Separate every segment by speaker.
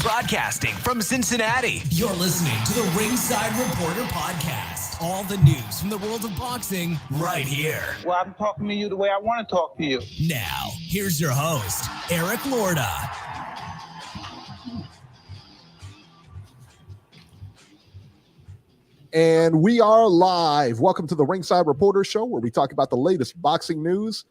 Speaker 1: Broadcasting from Cincinnati, you're listening to the Ringside Reporter podcast. All the news from the world of boxing right here.
Speaker 2: Well, I'm talking to you the way I want to talk to you.
Speaker 1: Now, here's your host, Eric Lorda.
Speaker 3: And we are live. Welcome to the Ringside Reporter Show, where we talk about the latest boxing news.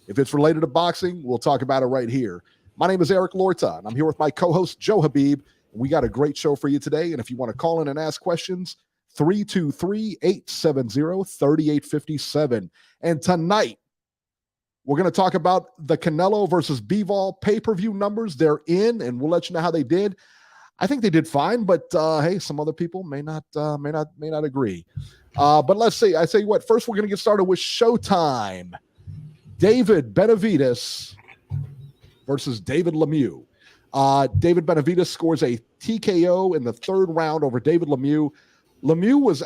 Speaker 3: If it's related to boxing, we'll talk about it right here. My name is Eric Lorta, and I'm here with my co-host, Joe Habib. We got a great show for you today, and if you want to call in and ask questions, 323-870-3857. And tonight, we're going to talk about the Canelo versus Bivol pay-per-view numbers. They're in, and we'll let you know how they did. I think they did fine, but hey, some other people may not agree. But let's see. I tell you what. First, we're going to get started with Showtime. David Benavidez versus David Lemieux. David Benavidez scores a TKO in the third round over David Lemieux. Lemieux was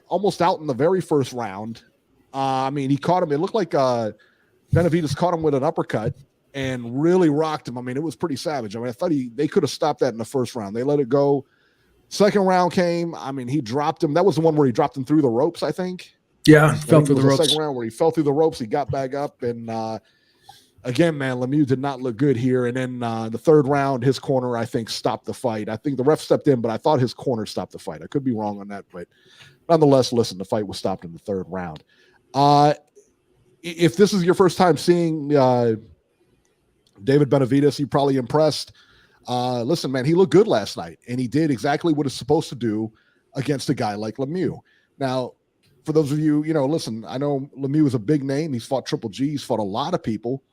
Speaker 3: almost out in the very first round. He caught him. It looked like Benavidez caught him with an uppercut and really rocked him. It was pretty savage. I thought they could have stopped that in the first round. They let it go. Second round came. He dropped him. That was the one where he dropped him through the ropes, I think.
Speaker 4: Yeah, fell through the ropes.
Speaker 3: Second round where he fell through the ropes. He got back up. And again, man, Lemieux did not look good here. And then the third round, his corner, I think, stopped the fight. I think the ref stepped in, but I thought his corner stopped the fight. I could be wrong on that. But nonetheless, listen, the fight was stopped in the third round. If this is your first time seeing David Benavidez, you're probably impressed. Listen, man, he looked good last night, and he did exactly what he's supposed to do against a guy like Lemieux. Now, for those of you, listen, I know Lemieux is a big name. He's fought Triple G. He's fought a lot of people.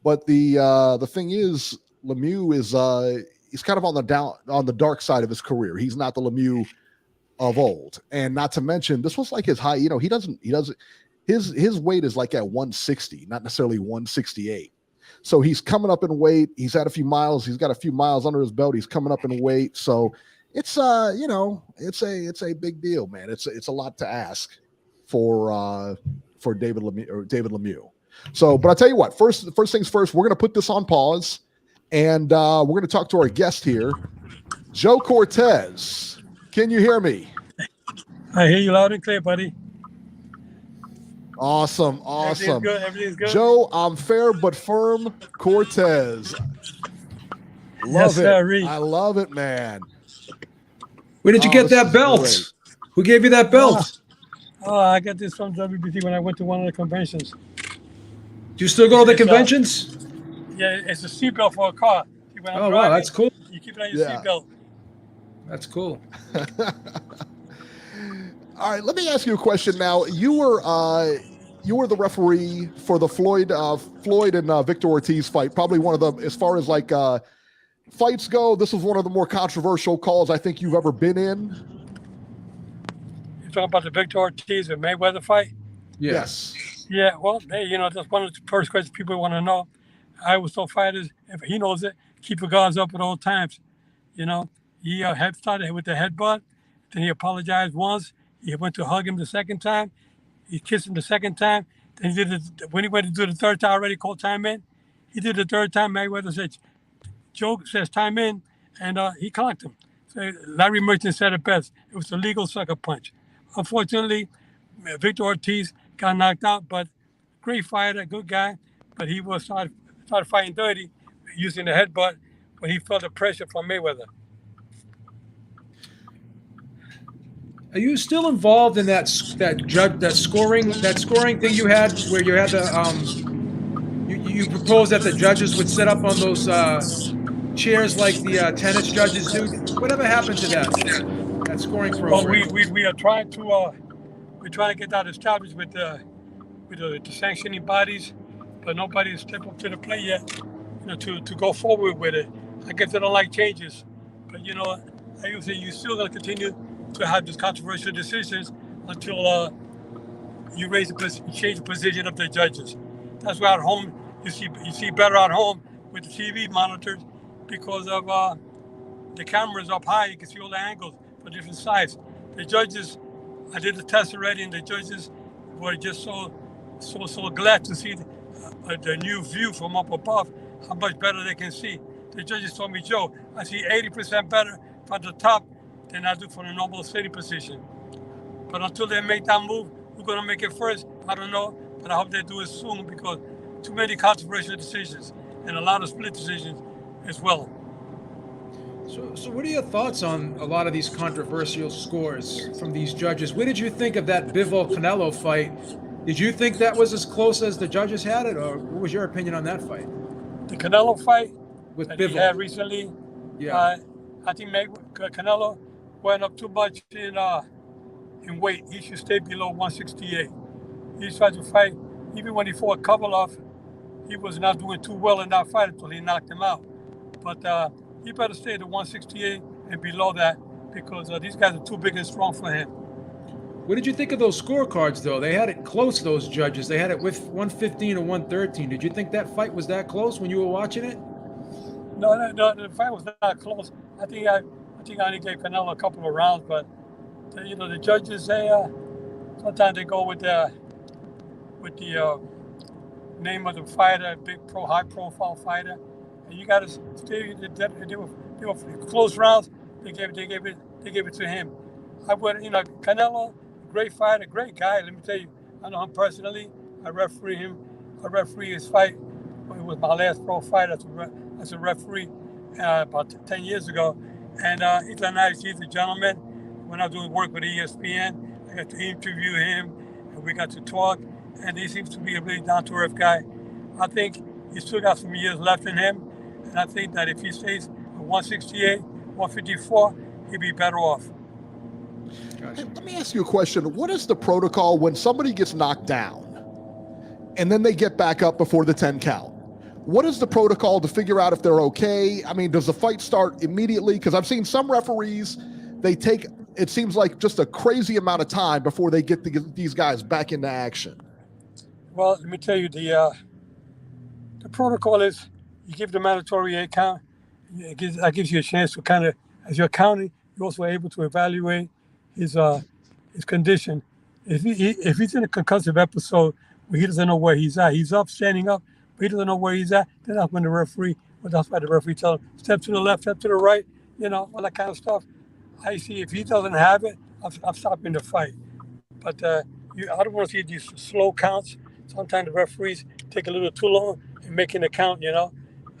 Speaker 3: But the thing is, Lemieux is he's kind of on the dark side of his career. He's not the Lemieux of old. And not to mention, this was like his high, his weight is like at 160, not necessarily 168. So he's coming up in weight. He's had a few miles. He's got a few miles under his belt. He's coming up in weight. So it's it's a big deal, man. It's a lot to ask for David Lemieux. So, but I'll tell you what, first things first, we're going to put this on pause, and we're going to talk to our guest here, Joe Cortez. Can you hear me?
Speaker 5: I hear you loud and clear, buddy.
Speaker 3: Awesome.
Speaker 5: Everything's good.
Speaker 3: Joe, I'm fair but firm, Cortez. Love it.
Speaker 5: Sirree.
Speaker 3: I love it, man.
Speaker 4: Where did you get that belt?
Speaker 3: Great.
Speaker 4: Who gave you that belt?
Speaker 5: I got this from WBC when I went to one of the conventions.
Speaker 4: Do you still go to the conventions?
Speaker 5: Yeah, it's a seatbelt for a car.
Speaker 4: Oh, wow, that's cool.
Speaker 5: You keep it on your seatbelt.
Speaker 4: That's cool.
Speaker 3: All right, let me ask you a question now. You were the referee for the Floyd and Victor Ortiz fight. Probably one of the, as far as like fights go, this was one of the more controversial calls I think you've ever been in.
Speaker 5: You're talking about the Victor Ortiz and Mayweather fight?
Speaker 3: Yes.
Speaker 5: Yeah, well, hey, that's one of the first questions people want to know. I always tell fighters, if he knows it, keep your guards up at all times. He had started with the headbutt, then he apologized once. He went to hug him the second time. He kissed him the second time. Then he did it when he went to do the third time. Already called time in. He did the third time. Mayweather said, "Joe says time in," and he clocked him. So Larry Merchant said it best. It was a legal sucker punch. Unfortunately, Victor Ortiz got knocked out, but great fighter, good guy. But he was started fighting dirty, using the headbutt, but he felt the pressure from Mayweather.
Speaker 4: Are you still involved in that scoring thing you had, where you had the you proposed that the judges would sit up on those chairs like the tennis judges do? Whatever happened to that scoring program?
Speaker 5: Well, we are trying to get that established with the sanctioning bodies, but nobody has stepped up to the plate yet, to go forward with it. I guess they don't like changes, but I usually you're still going to continue to have these controversial decisions until you change the position of the judges. That's why at home you see better at home with the TV monitors because of the cameras up high. You can see all the angles for different sides. The judges, I did the test already, and the judges were just so so glad to see the new view from up above, how much better they can see. The judges told me, Joe, I see 80% better from the top than I do from the normal sitting position. But until they make that move, who's going to make it first? I don't know, but I hope they do it soon because too many controversial decisions and a lot of split decisions as well.
Speaker 4: So what are your thoughts on a lot of these controversial scores from these judges? What did you think of that Bivol-Canelo fight? Did you think that was as close as the judges had it, or what was your opinion on that fight?
Speaker 5: The Canelo fight
Speaker 4: with
Speaker 5: that
Speaker 4: Bivol
Speaker 5: he had recently,
Speaker 4: yeah.
Speaker 5: I think Canelo went up too much in weight. He should stay below 168. He tried to fight, even when he fought Kovalev, he was not doing too well in that fight until he knocked him out. But he better stay at 168 and below that because these guys are too big and strong for him.
Speaker 4: What did you think of those scorecards, though? They had it close, those judges. They had it with 115 and 113. Did you think that fight was that close when you were watching it?
Speaker 5: No, the fight was not close. I think I only gave Canelo a couple of rounds, but the judges sometimes they go with the name of the fighter, big high profile fighter, and you got to stay. They were close rounds. They gave it to him. I would, Canelo, great fighter, great guy. Let me tell you, I know him personally. I referee him. I referee his fight. It was my last pro fight as a referee about 10 years ago. And he's a gentleman. When I was doing work with ESPN, I got to interview him, and we got to talk. And he seems to be a really down-to-earth guy. I think he's still got some years left in him. And I think that if he stays at 168, 154, he'd be better off.
Speaker 3: Hey, let me ask you a question. What is the protocol when somebody gets knocked down and then they get back up before the 10 count? What is the protocol to figure out if they're okay? I mean, does the fight start immediately? Because I've seen some referees, they take, it seems like just a crazy amount of time before they get these guys back into action.
Speaker 5: Well, let me tell you, the protocol is you give the mandatory 8 count. That gives you a chance to kind of, as you're counting, you're also able to evaluate his condition. If he's in a concussive episode where he doesn't know where he's at, he's up, standing up, but he doesn't know where he's at, then that's when that's why the referee tells him, step to the left, step to the right, all that kind of stuff. I see if he doesn't have it, I'm stopping the fight. But I don't want to see these slow counts. Sometimes the referees take a little too long in making the count,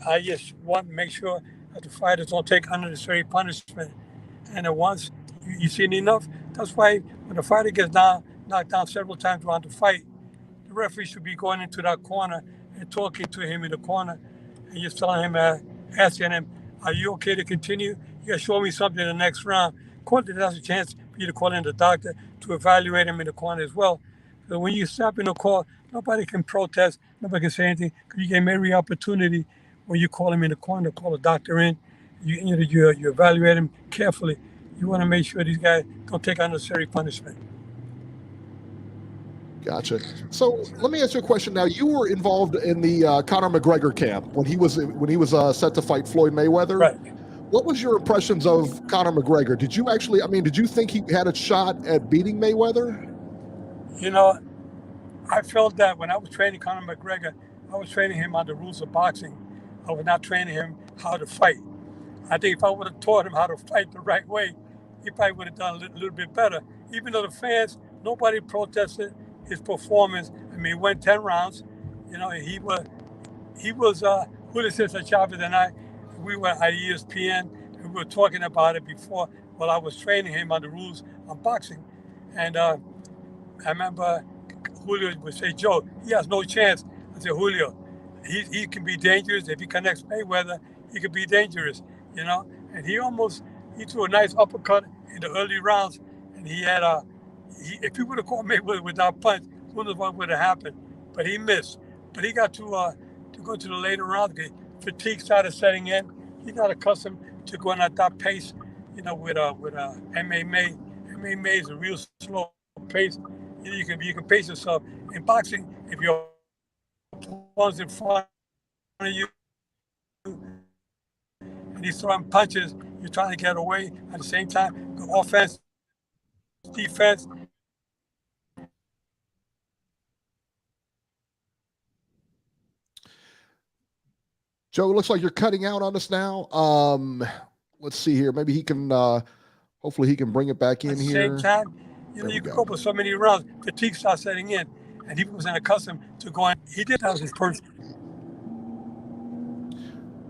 Speaker 5: I just want to make sure that the fighters don't take unnecessary punishment. And then once you've seen enough, that's why when the fighter gets knocked down several times around the fight, the referee should be going into that corner and talking to him in the corner and just telling him, asking him, are you okay to continue? You got to show me something in the next round. Cortez has a chance for you to call in the doctor to evaluate him in the corner as well. So when you stop in the call, nobody can protest, nobody can say anything, because you get every opportunity when you call him in the corner, call the doctor in, you evaluate him carefully. You want to make sure these guys don't take unnecessary punishment.
Speaker 3: Gotcha. So let me ask you a question now. You were involved in the Conor McGregor camp when he was set to fight Floyd Mayweather.
Speaker 5: Right.
Speaker 3: What was your impressions of Conor McGregor? Did you think he had a shot at beating Mayweather?
Speaker 5: I felt that when I was training Conor McGregor, I was training him on the rules of boxing. I was not training him how to fight. I think if I would have taught him how to fight the right way, he probably would have done a little bit better. Even though the fans, nobody protested his performance. I mean, he went 10 rounds. He was Julio Cesar Chavez and I, we were at ESPN, and we were talking about it before while I was training him on the rules of boxing. And I remember Julio would say, Joe, he has no chance. I said, Julio, he can be dangerous. If he connects Mayweather, he could be dangerous, And he threw a nice uppercut in the early rounds, and he had if he would have caught Mayweather without punch, who knows what would have happened. But he missed. But he got to go to the later rounds. Fatigue started setting in. He's not accustomed to going at that pace, with MMA. MMA is a real slow pace. You can pace yourself. In boxing, if your opponent's in front of you and he's throwing punches, you're trying to get away at the same time. The offense, defense.
Speaker 3: Joe, it looks like you're cutting out on us now. Let's see here. Maybe he can. Hopefully, he can bring it back in
Speaker 5: At the
Speaker 3: here.
Speaker 5: same time, you
Speaker 3: There we
Speaker 5: could
Speaker 3: go.
Speaker 5: go for so many rounds, fatigue starts setting in, and he wasn't accustomed to going. He did that was his first.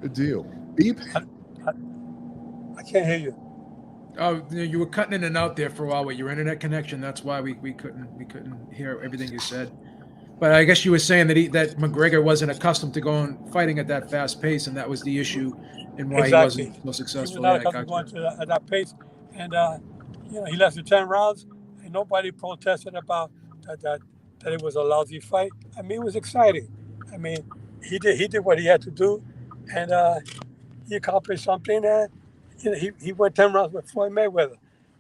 Speaker 3: Good deal. Beep.
Speaker 5: I can't hear you.
Speaker 4: Oh, you were cutting in and out there for a while with your internet connection. That's why we couldn't hear everything you said. But I guess you were saying that McGregor wasn't accustomed to fighting at that fast pace, and that was the issue, and why
Speaker 5: Exactly.
Speaker 4: he wasn't so successful.
Speaker 5: He was not accustomed to going at that pace, and he lasted 10 rounds, and nobody protested about that it was a lousy fight. I mean, it was exciting. I mean, he did what he had to do, and he accomplished something. And he went 10 rounds with Floyd Mayweather.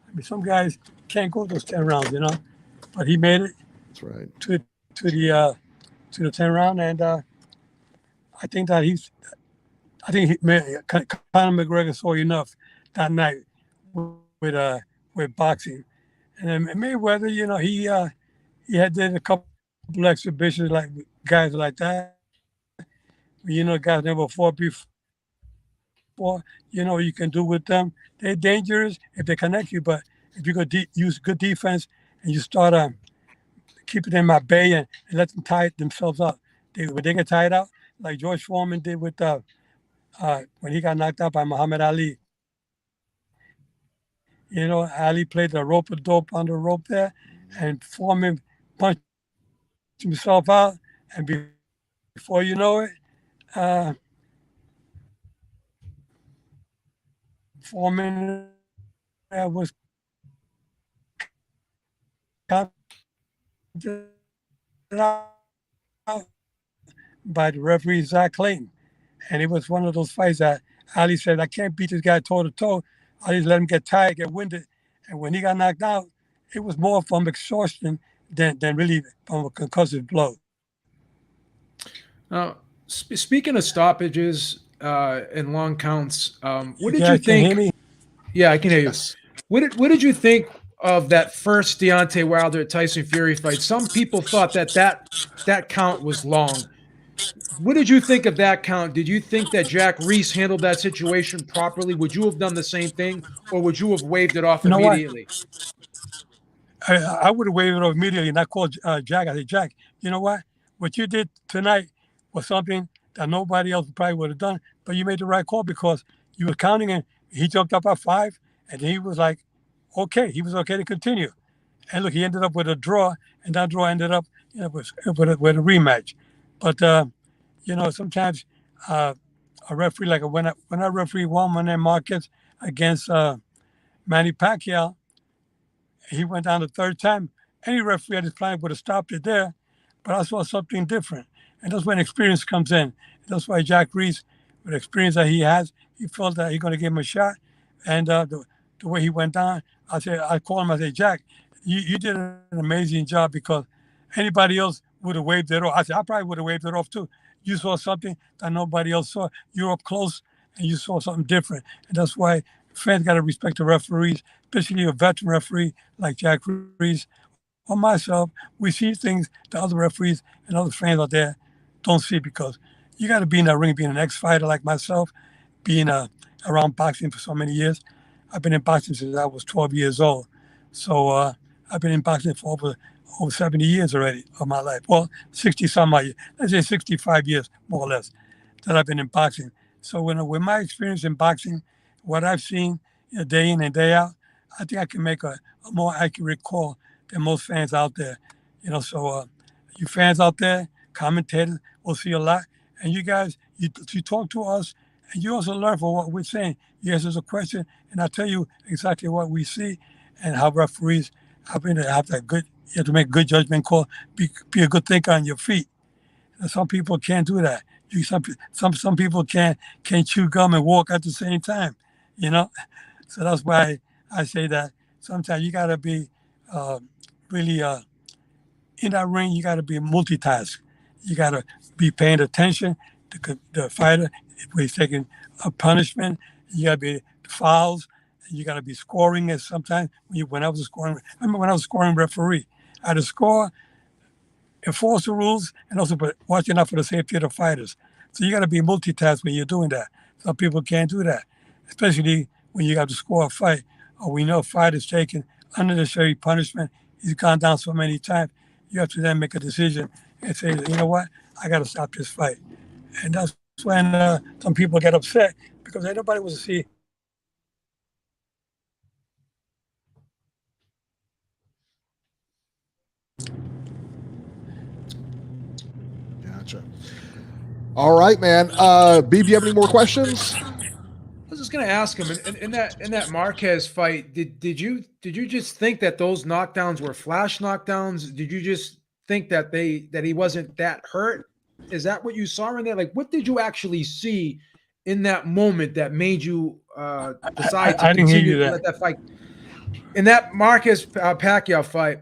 Speaker 5: I mean, some guys can't go those 10 rounds, but he made it.
Speaker 3: That's right.
Speaker 5: To the 10 round, and I think that Conor McGregor saw enough that night with boxing, and then Mayweather, he had did a couple exhibitions like guys like that. Guys never fought before. You can do with them. They're dangerous if they connect you, but if you go use good defense and you start keeping them at bay and let them tie themselves up. When they get tied out, like George Foreman did with when he got knocked out by Muhammad Ali. Ali played the rope-a-dope on the rope there, and Foreman punched himself out, and before you know it, Foreman was by the referee Zach Clayton, and it was one of those fights that Ali said, "I can't beat this guy toe to toe. I just let him get tired, get winded." And when he got knocked out, it was more from exhaustion than really from a concussive blow.
Speaker 4: Now, speaking of stoppages and long counts, what did
Speaker 5: Yeah,
Speaker 4: you
Speaker 5: can you hear
Speaker 4: think?
Speaker 5: me?
Speaker 4: Yeah, I can hear you.
Speaker 3: Yes.
Speaker 4: What did you think of that first Deontay Wilder Tyson Fury fight? Some people thought that count was long. What did you think of that count? Did you think that Jack Reese handled that situation properly? Would you have done the same thing, or would you have waved it off immediately?
Speaker 5: I would have waved it off immediately, and I called Jack. I said, "Jack, you know what? What you did tonight was something that nobody else probably would have done, but you made the right call because you were counting, and he jumped up at 5, and he was like, okay. He was okay to continue. And look, he ended up with a draw, and that draw ended up with a rematch. But, sometimes a referee, like when I referee Juan Manuel Marquez against Manny Pacquiao, he went down the third time. Any referee at his planet would have stopped it there, but I saw something different. And that's when experience comes in. That's why Jack Reese, with the experience that he has, he felt that he's going to give him a shot. And the way he went down, I called him, I said, Jack, you did an amazing job because anybody else would have waved it off. I said, I probably would have waved it off too. You saw something that nobody else saw. You're up close and you saw something different. And that's why fans got to respect the referees, especially a veteran referee like Jack Reese or myself. We see things that other referees and other fans out there don't see because you got to be in that ring, being an ex-fighter like myself, being around boxing for so many years. I've been in boxing since I was 12 years old. So I've been in boxing for over 70 years already of my life. Well, 60-some odd years. Let's say 65 years, more or less, that I've been in boxing. So with my experience in boxing, what I've seen day in and day out, I think I can make a more accurate call than most fans out there. So you fans out there, commentators, will see a lot. And you guys, you talk to us, and you also learn from what we're saying. You ask us a question, and I tell you exactly what we see and how referees have that good. You have to make a good judgment call. Be a good thinker on your feet. And some people can't do that. Some people can't chew gum and walk at the same time. So that's why I say that sometimes you got to be really in that ring. You got to be multitask. You got to be paying attention to the fighter if he's taking a punishment. You got to be fouls. You got to be scoring it sometimes. When I was scoring, I remember when I was scoring referee, I had to score, enforce the rules, and also watching out for the safety of the fighters. So you got to be multitask when you're doing that. Some people can't do that, especially when you have to score a fight or we know a fight is taking unnecessary punishment. He's gone down so many times. You have to then make a decision and say, you know what, I got to stop this fight. And that's when some people get upset because nobody wants to see.
Speaker 3: Gotcha. All right, man. B, do you have any more questions?
Speaker 4: I was just gonna ask him in that Marquez fight. Did you just think that those knockdowns were flash knockdowns? Did you just think that he wasn't that hurt? Is that what you saw in there? Like, what did you actually see in that moment that made you decide to continue to let that fight? In that Marquez Pacquiao fight,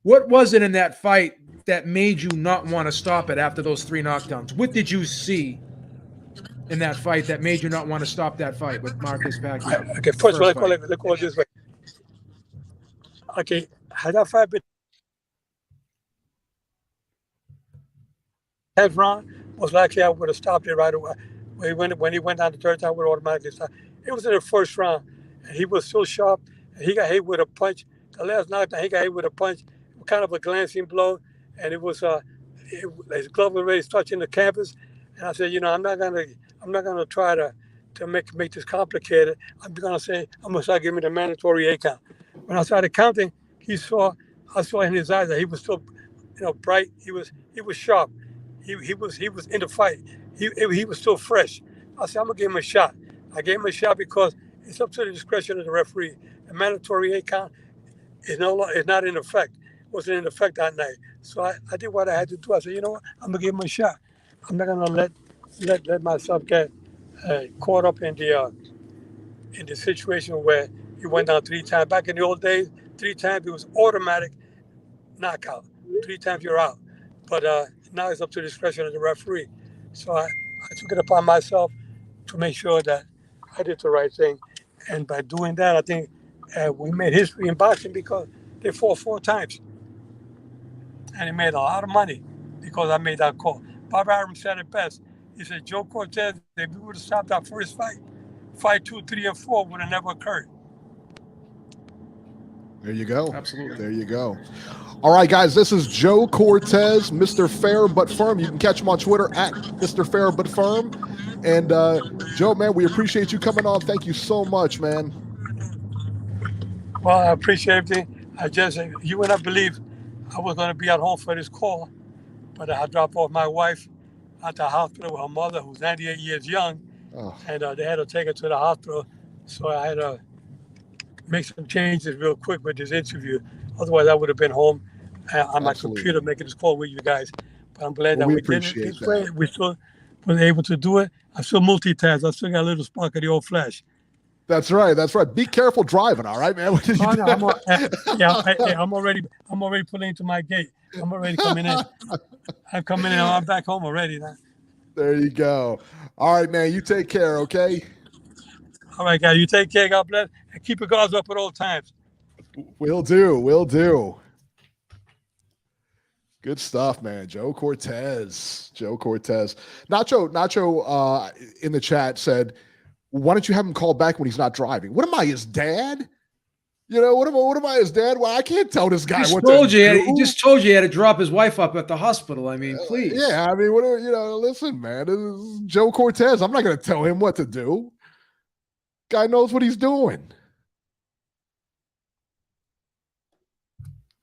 Speaker 4: what was it in that fight that made you not want to stop it after those 3 knockdowns? What did you see in that fight that made you not want to stop that fight with Marquez Pacquiao?
Speaker 5: Okay, first of all, let's go this way. Okay, had that fight been 10th round, most likely I would have stopped it right away. When he went down the third time, I would automatically stop. It was in the first round, and he was so sharp, and he got hit with a punch. The last knockdown, he got hit with a punch, kind of a glancing blow, and it was his glove was already touching the canvas. And I said, I'm not gonna try to make this complicated. I'm gonna start giving him the mandatory 8 count. When I started counting, I saw in his eyes that he was still, bright. He was sharp. He was in the fight. He was still fresh. I said, I'm gonna give him a shot. I gave him a shot because it's up to the discretion of the referee. The mandatory 8 count is not in effect. Wasn't in effect that night. So I did what I had to do. I said, you know what? I'm gonna give him a shot. I'm not gonna let myself get caught up in the situation where he went down 3 times. Back in the old days, 3 times it was automatic knockout. 3 times you're out. But now it's up to the discretion of the referee. So I took it upon myself to make sure that I did the right thing. And by doing that, I think we made history in boxing because they fought 4 times. And he made a lot of money because I made that call. Bob Arum said it best. He said, Joe Cortez, if we would have stopped that first fight 2, 3, and 4 would have never occurred.
Speaker 3: There you go.
Speaker 4: Absolutely.
Speaker 3: There you go. All right, guys, this is Joe Cortez, Mr. Fair But Firm. You can catch him on Twitter at Mr. Fair But Firm. And Joe, man, we appreciate you coming on. Thank you so much, man.
Speaker 5: Well, I appreciate everything. You would not believe I was going to be at home for this call, but I dropped off my wife at the hospital with her mother, who's 98 years young, and they had to take her to the hospital. So I had to make some changes real quick with this interview. Otherwise, I would have been home on my computer making this call with you guys. But I'm glad that we did it this way. We still were able to do it. I still multitask. I still got a little spark of the old flash.
Speaker 3: That's right. That's right. Be careful driving. All right, man.
Speaker 5: I'm already pulling into my gate. I'm already coming in. I'm coming in. I'm back home already now.
Speaker 3: There you go. All right, man. You take care. Okay.
Speaker 5: All right, guys. You take care. God bless, and keep your guards up at all times.
Speaker 3: Will do. Will do. Good stuff, man. Joe Cortez. Nacho in the chat said, why don't you have him call back when he's not driving? What am I, his dad? What am I, his dad? Well, I can't tell this guy what to do.
Speaker 4: He just told you he had to drop his wife up at the hospital. I mean, please.
Speaker 3: Yeah, I mean, listen, man. This is Joe Cortez. I'm not going to tell him what to do. Guy knows what he's doing.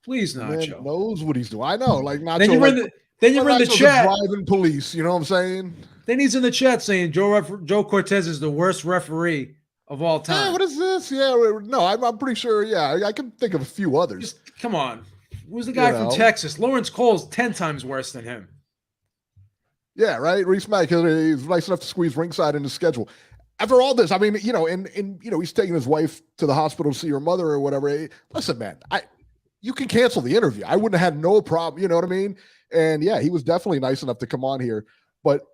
Speaker 4: Please, Nacho.
Speaker 3: Man knows what he's doing. I know. Like, Nacho.
Speaker 4: Then you're in the chat.
Speaker 3: Driving police. You know what I'm saying?
Speaker 4: Then he's in the chat saying Joe Cortez is the worst referee of all time.
Speaker 3: Yeah, what is this? Yeah, no, I'm pretty sure. Yeah, I can think of a few others.
Speaker 4: Come on. Who's the guy from Texas? Lawrence Cole's 10 times worse than him.
Speaker 3: Yeah, right. Reese Mack, he's nice enough to squeeze ringside in the schedule. After all this, I mean, he's taking his wife to the hospital to see her mother or whatever. Listen, man, you can cancel the interview. I wouldn't have had no problem. You know what I mean? And yeah, he was definitely nice enough to come on here, but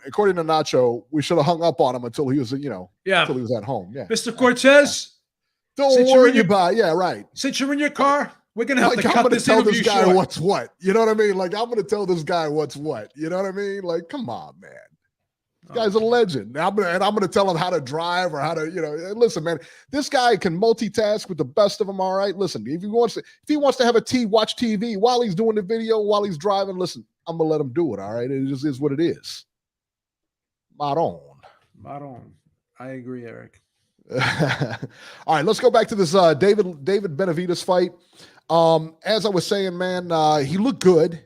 Speaker 3: according to Nacho, we should have hung up on him until he was, until he was at home. Yeah.
Speaker 4: Mr. Cortez,
Speaker 3: don't worry about it. Yeah, right.
Speaker 4: Since you're in your car, We're gonna have
Speaker 3: like,
Speaker 4: to
Speaker 3: I'm
Speaker 4: cut
Speaker 3: gonna
Speaker 4: this
Speaker 3: tell
Speaker 4: interview
Speaker 3: this guy
Speaker 4: short.
Speaker 3: what's what. You know what I mean? Like, I'm gonna tell this guy what's what. You know what I mean? Like, come on, man. This guy's a legend. I'm gonna tell him how to drive or how to, listen, man. This guy can multitask with the best of them. All right. Listen, if he wants to have watch TV while he's doing the video, while he's driving, listen, I'm gonna let him do it. All right. It just is what it is. Maron.
Speaker 4: I agree, Eric.
Speaker 3: All right, let's go back to this David Benavidez fight. As I was saying, man, he looked good,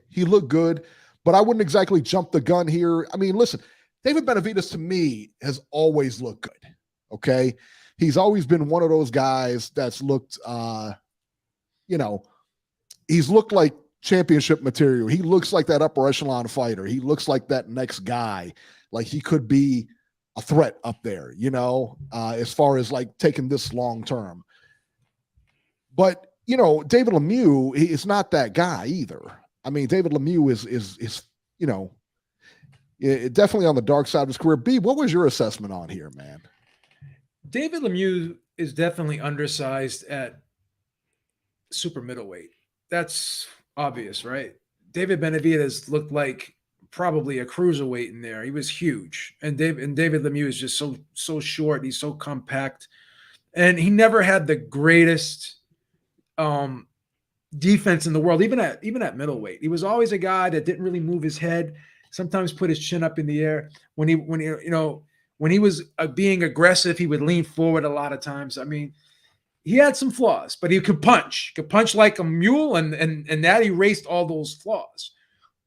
Speaker 3: but I wouldn't exactly jump the gun here. I mean, listen, David Benavidez to me has always looked good. Okay, he's always been one of those guys that's looked, he's looked like championship material. He looks like that upper echelon fighter. He looks like that next guy. Like he could be a threat up there, as far as like taking this long term. But David Lemieux is not that guy either. I mean, David Lemieux is definitely on the dark side of his career. B, what was your assessment on here, man?
Speaker 4: David Lemieux is definitely undersized at super middleweight. That's obvious, right? David Benavidez looked like probably a cruiserweight in there. He was huge. And David Lemieux is just so short. He's so compact. And he never had the greatest defense in the world, even at middleweight. He was always a guy that didn't really move his head, sometimes put his chin up in the air. When he was being aggressive, he would lean forward a lot of times. I mean, he had some flaws, but he could punch. He could punch like a mule, and that erased all those flaws.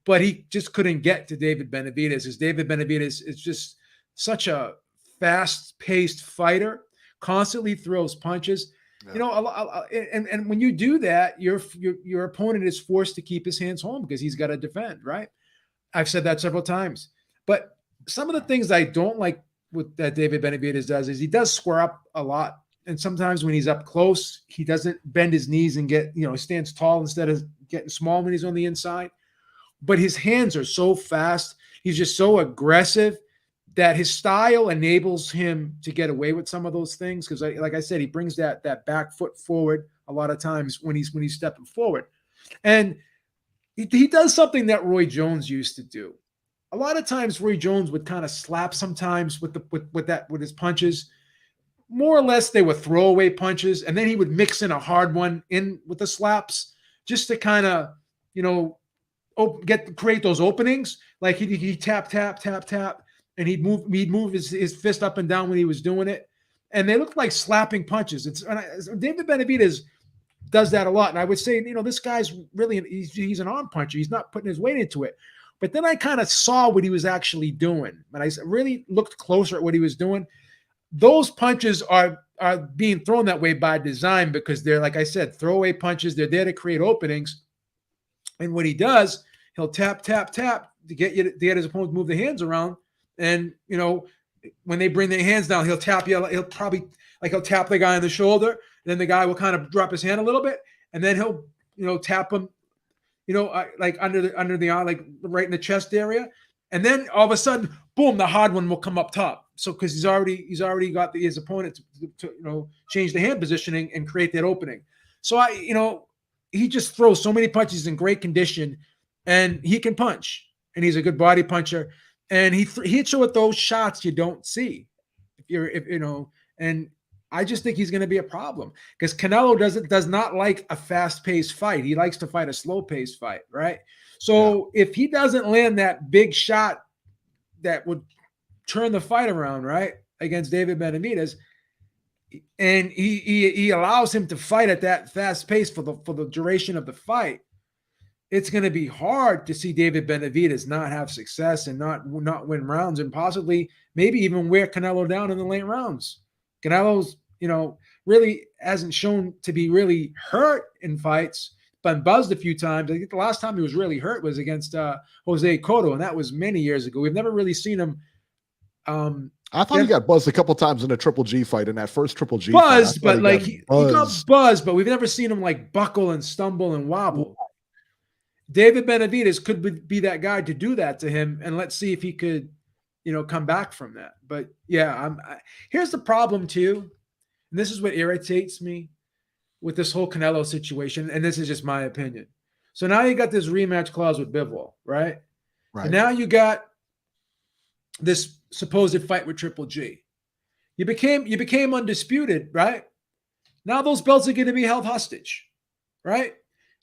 Speaker 4: But he just couldn't get to David Benavidez, because David Benavidez is just such a fast-paced fighter, constantly throws punches. Yeah. And when you do that, your opponent is forced to keep his hands home because he's got to defend, right? I've said that several times. But some of the things I don't like that David Benavidez does is he does square up a lot. And sometimes when he's up close, he doesn't bend his knees and stands tall instead of getting small when he's on the inside. But his hands are so fast. He's just so aggressive that his style enables him to get away with some of those things. Because like I said, he brings that back foot forward a lot of times when he's stepping forward. And he does something that Roy Jones used to do. A lot of times Roy Jones would kind of slap sometimes with his punches. More or less they were throwaway punches. And then he would mix in a hard one in with the slaps just to kind of, create those openings. Like he tap, and he'd move his fist up and down when he was doing it, and they looked like slapping punches. David Benavidez does that a lot, and I would say, this guy's really he's an arm puncher. He's not putting his weight into it. But then I kind of saw what he was actually doing, and I really looked closer at what he was doing. Those punches are being thrown that way by design because they're, like I said, throwaway punches. They're there to create openings. And what he does, he'll tap to get his opponent to move the hands around. And, when they bring their hands down, he'll tap you. He'll tap the guy on the shoulder. Then the guy will kind of drop his hand a little bit. And then he'll, tap him, like under the arm, like right in the chest area. And then all of a sudden, boom, the hard one will come up top. So, because he's already got his opponent to change the hand positioning and create that opening. So he just throws so many punches in great condition, and he can punch, and he's a good body puncher, and he hits you with those shots you don't see. And I just think he's going to be a problem because Canelo does not like a fast-paced fight. He likes to fight a slow-paced fight, right? So if he doesn't land that big shot that would turn the fight around, right, against David Benavidez, and he allows him to fight at that fast pace for the duration of the fight, it's going to be hard to see David Benavidez not have success and not win rounds, and possibly maybe even wear Canelo down in the late rounds. Canelo's, really hasn't shown to be really hurt in fights, but buzzed a few times. I think the last time he was really hurt was against Jose Cotto, and that was many years ago. We've never really seen him.
Speaker 3: I thought he got buzzed a couple times in a Triple G fight, in that first Triple G
Speaker 4: buzzed,
Speaker 3: fight.
Speaker 4: But he got buzzed, but we've never seen him like buckle and stumble and wobble. David Benavidez could be that guy to do that to him, and let's see if he could, come back from that. But yeah, here's the problem too, and this is what irritates me. with this whole Canelo situation, and this is just my opinion. So now you got this rematch clause with Bivol, right?
Speaker 3: Right.
Speaker 4: And now you got this supposed fight with Triple G. You became undisputed, right? Now those belts are going to be held hostage, right?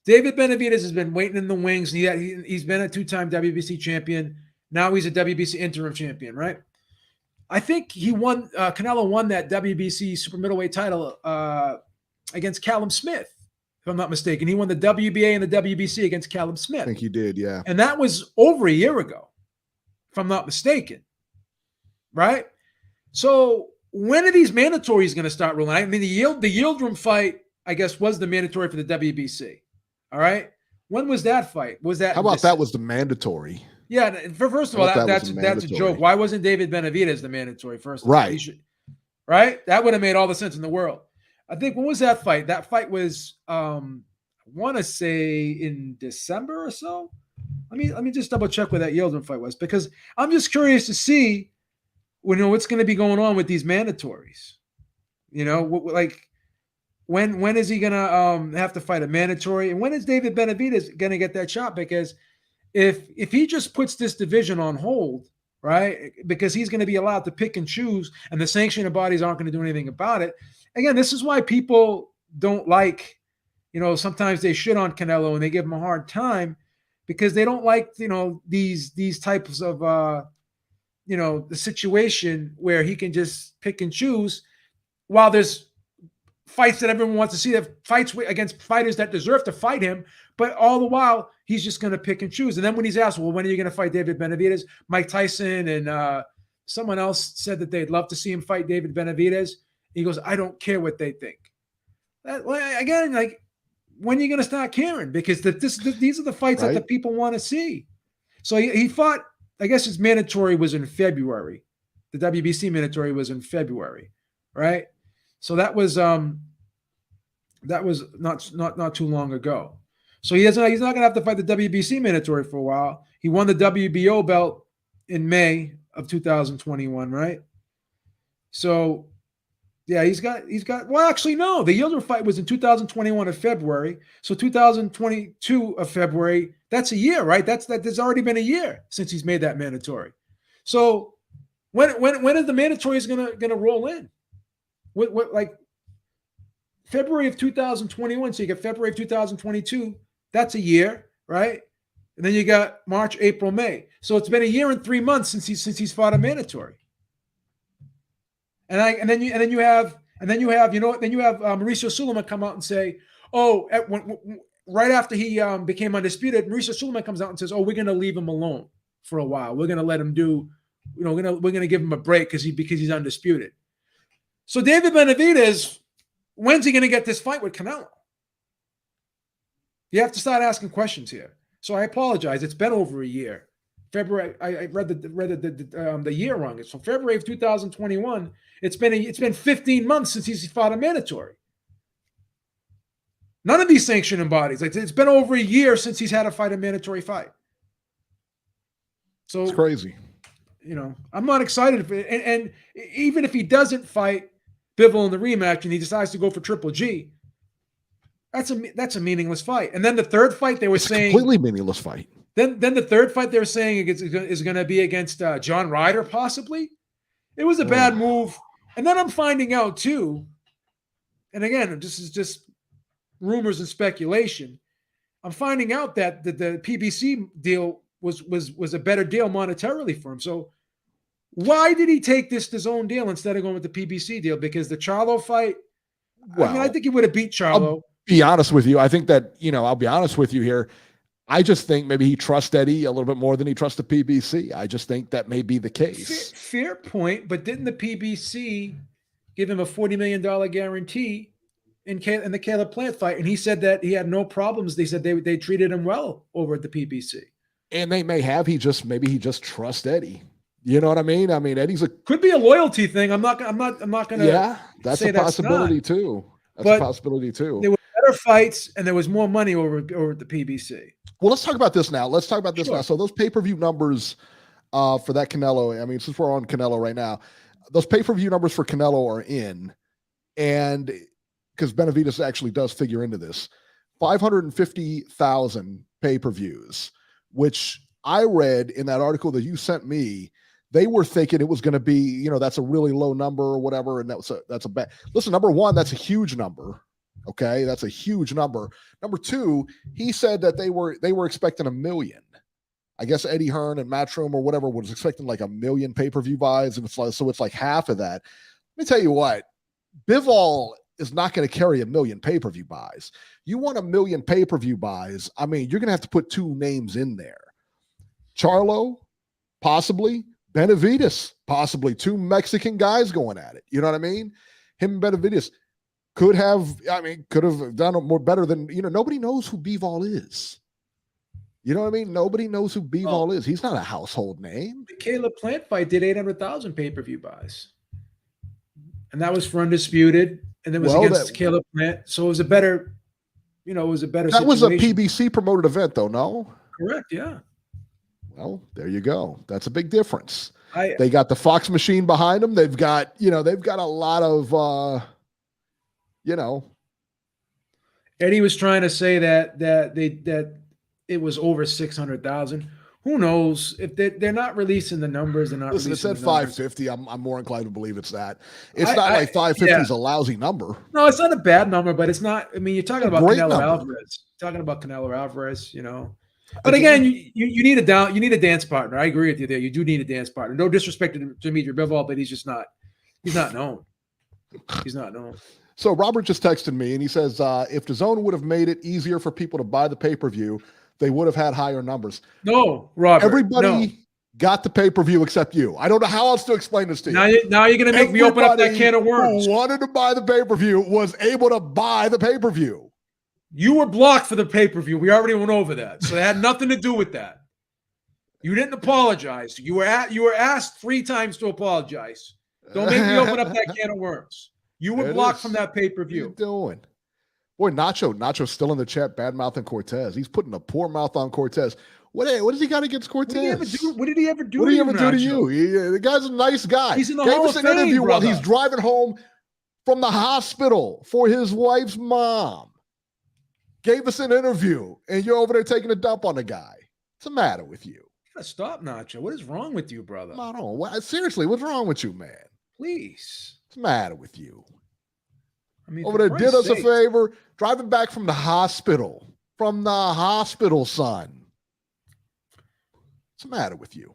Speaker 4: David Benavidez has been waiting in the wings. He's been a 2-time WBC champion. Now he's a WBC interim champion, right? I think Canelo won that WBC super middleweight title against Callum Smith, if I'm not mistaken. He won the WBA and the WBC against Callum Smith.
Speaker 3: I think he did, yeah.
Speaker 4: And that was over a year ago, if I'm not mistaken, right? So when are these mandatories going to start rolling? I mean, the Yildirim fight, I guess, was the mandatory for the WBC. All right. When was that fight? Was that?
Speaker 3: How about that was the mandatory?
Speaker 4: Yeah. First of all, that's a joke. Why wasn't David Benavidez the mandatory first?
Speaker 3: Right.
Speaker 4: Right. That would have made all the sense in the world. I think, when was that fight? That fight was, I want to say in December or so. Let me just double check where that Yildirim fight was, because I'm just curious to see, what's going to be going on with these mandatories. Like when is he going to have to fight a mandatory, and when is David Benavidez going to get that shot? Because if he just puts this division on hold, right, because he's going to be allowed to pick and choose, and the sanctioning bodies aren't going to do anything about it. Again, this is why people don't like, sometimes they shit on Canelo and they give him a hard time, because they don't like, these types of, the situation where he can just pick and choose, while there's fights that everyone wants to see, that fights against fighters that deserve to fight him, but all the while he's just going to pick and choose. And then when he's asked, well, when are you going to fight David Benavidez? Mike Tyson and someone else said that they'd love to see him fight David Benavidez. He goes, I don't care what they think. Again, like, when are you going to start caring? Because these are the fights that the people want to see. So he fought, I guess his mandatory was in February. The WBC mandatory was in February, right? So that was not too long ago. So he's not going to have to fight the WBC mandatory for a while. He won the WBO belt in May of 2021, right? So yeah, he's got. Well, actually, no. The Yildirim fight was in 2021 of February. So 2022 of February. That's a year, right? There's already been a year since he's made that mandatory. So when is the mandatory gonna roll in? What like February of 2021? So you got February of 2022. That's a year, right? And then you got March, April, May. So it's been a year and 3 months since he's fought a mandatory. And then you have Mauricio Sulaiman come out and say, right after he became undisputed, Mauricio Sulaiman comes out and says, we're going to leave him alone for a while. We're going to let him do, we're going to give him a break because he's undisputed. So David Benavidez, when's he going to get this fight with Canelo? You have to start asking questions here. So I apologize. It's been over a year. February. I read the year wrong. It's from February of 2021. It's been 15 months since he's fought a mandatory. None of these sanctioning bodies. It's been over a year since he's had to fight a mandatory fight. So
Speaker 3: it's crazy.
Speaker 4: I'm not excited. And even if he doesn't fight Bivol in the rematch and he decides to go for Triple G, that's a meaningless fight. And then the third fight, they were saying
Speaker 3: completely meaningless fight.
Speaker 4: Then the third fight they were saying is going to be against John Ryder, possibly. It was a bad move. And then I'm finding out too, and again, this is just rumors and speculation. I'm finding out that the PBC deal was a better deal monetarily for him. So why did he take this DAZN deal instead of going with the PBC deal? Because the Charlo fight, I think he would have beat Charlo.
Speaker 3: I'll be honest with you. I think that, I'll be honest with you here. I just think maybe he trusts Eddie a little bit more than he trusts the PBC. I just think that may be the case.
Speaker 4: Fair point, but didn't the PBC give him a $40 million guarantee in the Caleb Plant fight? And he said that he had no problems. They said they treated him well over at the PBC.
Speaker 3: And they may have. Maybe he just trusts Eddie. You know what I mean? I mean, Eddie's
Speaker 4: could be a loyalty thing. I'm not going to.
Speaker 3: Yeah, that's a possibility too. That's a possibility too.
Speaker 4: There were better fights, and there was more money over at the PBC.
Speaker 3: Well, let's talk about this now. Now. So those pay-per-view numbers for that Canelo, I mean, since we're on Canelo right now, those pay-per-view numbers for Canelo are in. And because Benavidez actually does figure into this, 550,000 pay-per-views, which I read in that article that you sent me. They were thinking it was going to be, that's a really low number or whatever. And that's a bad. Listen, number one, that's a huge number. Okay. That's a huge number. Number two, he said that they were expecting 1 million. I guess Eddie Hearn and Matchroom or whatever was expecting like 1 million pay-per-view buys. And it's like half of that. Let me tell you what, Bivol is not going to carry 1 million pay-per-view buys. You want 1 million pay-per-view buys. I mean, you're going to have to put 2 names in there. Charlo, possibly. Benavidez, possibly. 2 Mexican guys going at it. You know what I mean? Him and Benavidez could have done it more better than, nobody knows who Bivol is. You know what I mean? Nobody knows who Bivol is. He's not a household name.
Speaker 4: The Caleb Plant fight did 800,000 pay-per-view buys. And that was for Undisputed. And it was against Caleb Plant. So it was a better, that was a
Speaker 3: PBC promoted event though, no?
Speaker 4: Correct, yeah.
Speaker 3: Well, there you go. That's a big difference. They got the Fox machine behind them. They've got, they've got a lot of,
Speaker 4: Eddie was trying to say that it was over 600,000. Who knows? If they're not releasing the numbers, they're not.
Speaker 3: Listen,
Speaker 4: releasing
Speaker 3: it said 550. I'm more inclined to believe it's that. It's not like 550 is a lousy number.
Speaker 4: No, it's not a bad number, but it's not. I mean, you're talking about Canelo Alvarez. Talking about Canelo Alvarez, But again, you need a dance partner. I agree with you there. You do need a dance partner. No disrespect to Dimitri Bivol, but he's not known. He's not known.
Speaker 3: So Robert just texted me and he says, if DAZN would have made it easier for people to buy the pay-per-view, they would have had higher numbers.
Speaker 4: No, Robert.
Speaker 3: Everybody got the pay-per-view except you. I don't know how else to explain this to you.
Speaker 4: Now you're going to make me open up that can of worms.
Speaker 3: Who wanted to buy the pay-per-view was able to buy the pay-per-view.
Speaker 4: You were blocked for the pay-per-view. We already went over that. So it had nothing to do with that. You didn't apologize. You were asked 3 times to apologize. Don't make me open up that can of worms. You were blocked from that pay-per-view.
Speaker 3: What are you doing? Boy, Nacho's still in the chat, bad-mouthing Cortez. He's putting a poor mouth on Cortez. What does he got against Cortez?
Speaker 4: What did he ever do
Speaker 3: to you? The guy's a nice guy.
Speaker 4: He's in the Hall of Fame,
Speaker 3: interview
Speaker 4: brother.
Speaker 3: while he's driving home from the hospital for his wife's mom. Gave us an interview, and you're over there taking a dump on the guy. What's the matter with you?
Speaker 4: Stop, Nacho. What is wrong with you, brother?
Speaker 3: Seriously, what's wrong with you, man?
Speaker 4: Please.
Speaker 3: What's the matter with you?
Speaker 4: I mean,
Speaker 3: over there, did us a favor, driving back from the hospital. From the hospital, son. What's the matter with you?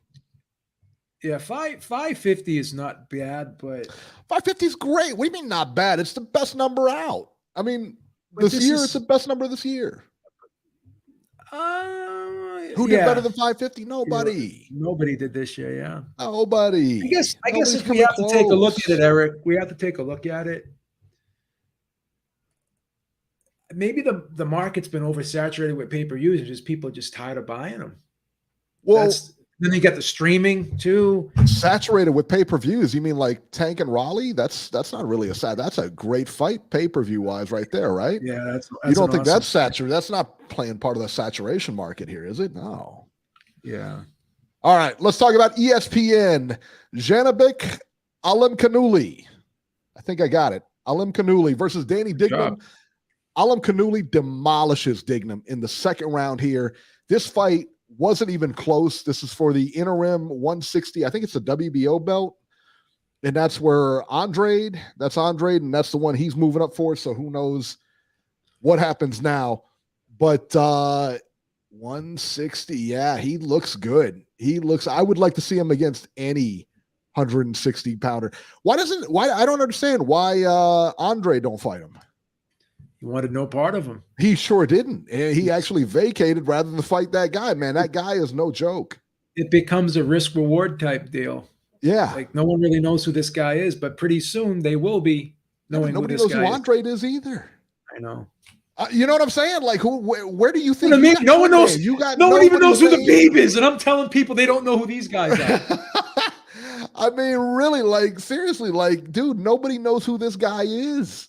Speaker 4: Yeah, 550 is not bad, but
Speaker 3: 550 is great. What do you mean not bad? It's the best number out. I mean, it's the best number this year. Who did better than 550? Nobody.
Speaker 4: Nobody did this year, yeah.
Speaker 3: Nobody.
Speaker 4: I guess if we have to take a look at it, Eric, we have to take a look at it. Maybe the market's been oversaturated with pay-per-views and just people are just tired of buying them.
Speaker 3: Well,
Speaker 4: then you got the streaming too.
Speaker 3: Saturated with pay-per-views. You mean like Tank and Raleigh? That's not really that's a great fight pay-per-view wise right there, right?
Speaker 4: Yeah, that's
Speaker 3: you don't think awesome. That's saturated? That's not playing part of the saturation market here, is it? No.
Speaker 4: Yeah.
Speaker 3: All right, let's talk about ESPN. Janibek Alimkhanuly. I think I got it. Alimkhanuly versus Danny Dignum. Alimkhanuly demolishes Dignum in the second round here. This fight wasn't even close. This is for the interim 160. I think it's the WBO belt. And that's where Andrade, and that's the one he's moving up for. So who knows what happens now. But 160, yeah, he looks good. I would like to see him against any 160 pounder. Why I don't understand why Andrade don't fight him.
Speaker 4: He wanted no part of him.
Speaker 3: He sure didn't. And he actually vacated rather than fight that guy, man. That guy is no joke.
Speaker 4: It becomes a risk-reward type deal.
Speaker 3: Yeah.
Speaker 4: Like no one really knows who this guy is, but pretty soon they will be knowing who this guy is.
Speaker 3: Nobody knows who Andrade is either.
Speaker 4: I know.
Speaker 3: You know what I'm saying? Like, where do you think?
Speaker 4: What I mean, no one knows. No one even knows who the Babe is, and I'm telling people they don't know who these guys are.
Speaker 3: I mean, really, like, seriously, like, dude, nobody knows who this guy is.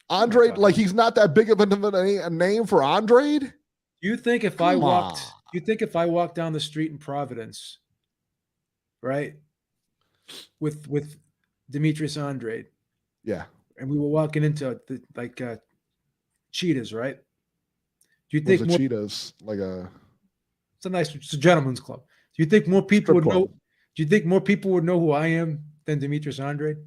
Speaker 3: Andrade, like, he's not that big of a name for Andrade.
Speaker 4: You think if I walked down the street in Providence, right, with Demetrius Andrade,
Speaker 3: yeah,
Speaker 4: and we were walking into Cheetahs, right? Do you
Speaker 3: Was
Speaker 4: think
Speaker 3: the
Speaker 4: more,
Speaker 3: Cheetahs like a
Speaker 4: it's a gentleman's club? Do you think more people
Speaker 3: strip
Speaker 4: would know?
Speaker 3: club?
Speaker 4: Do you think more people would know who I am than Demetrius Andrade?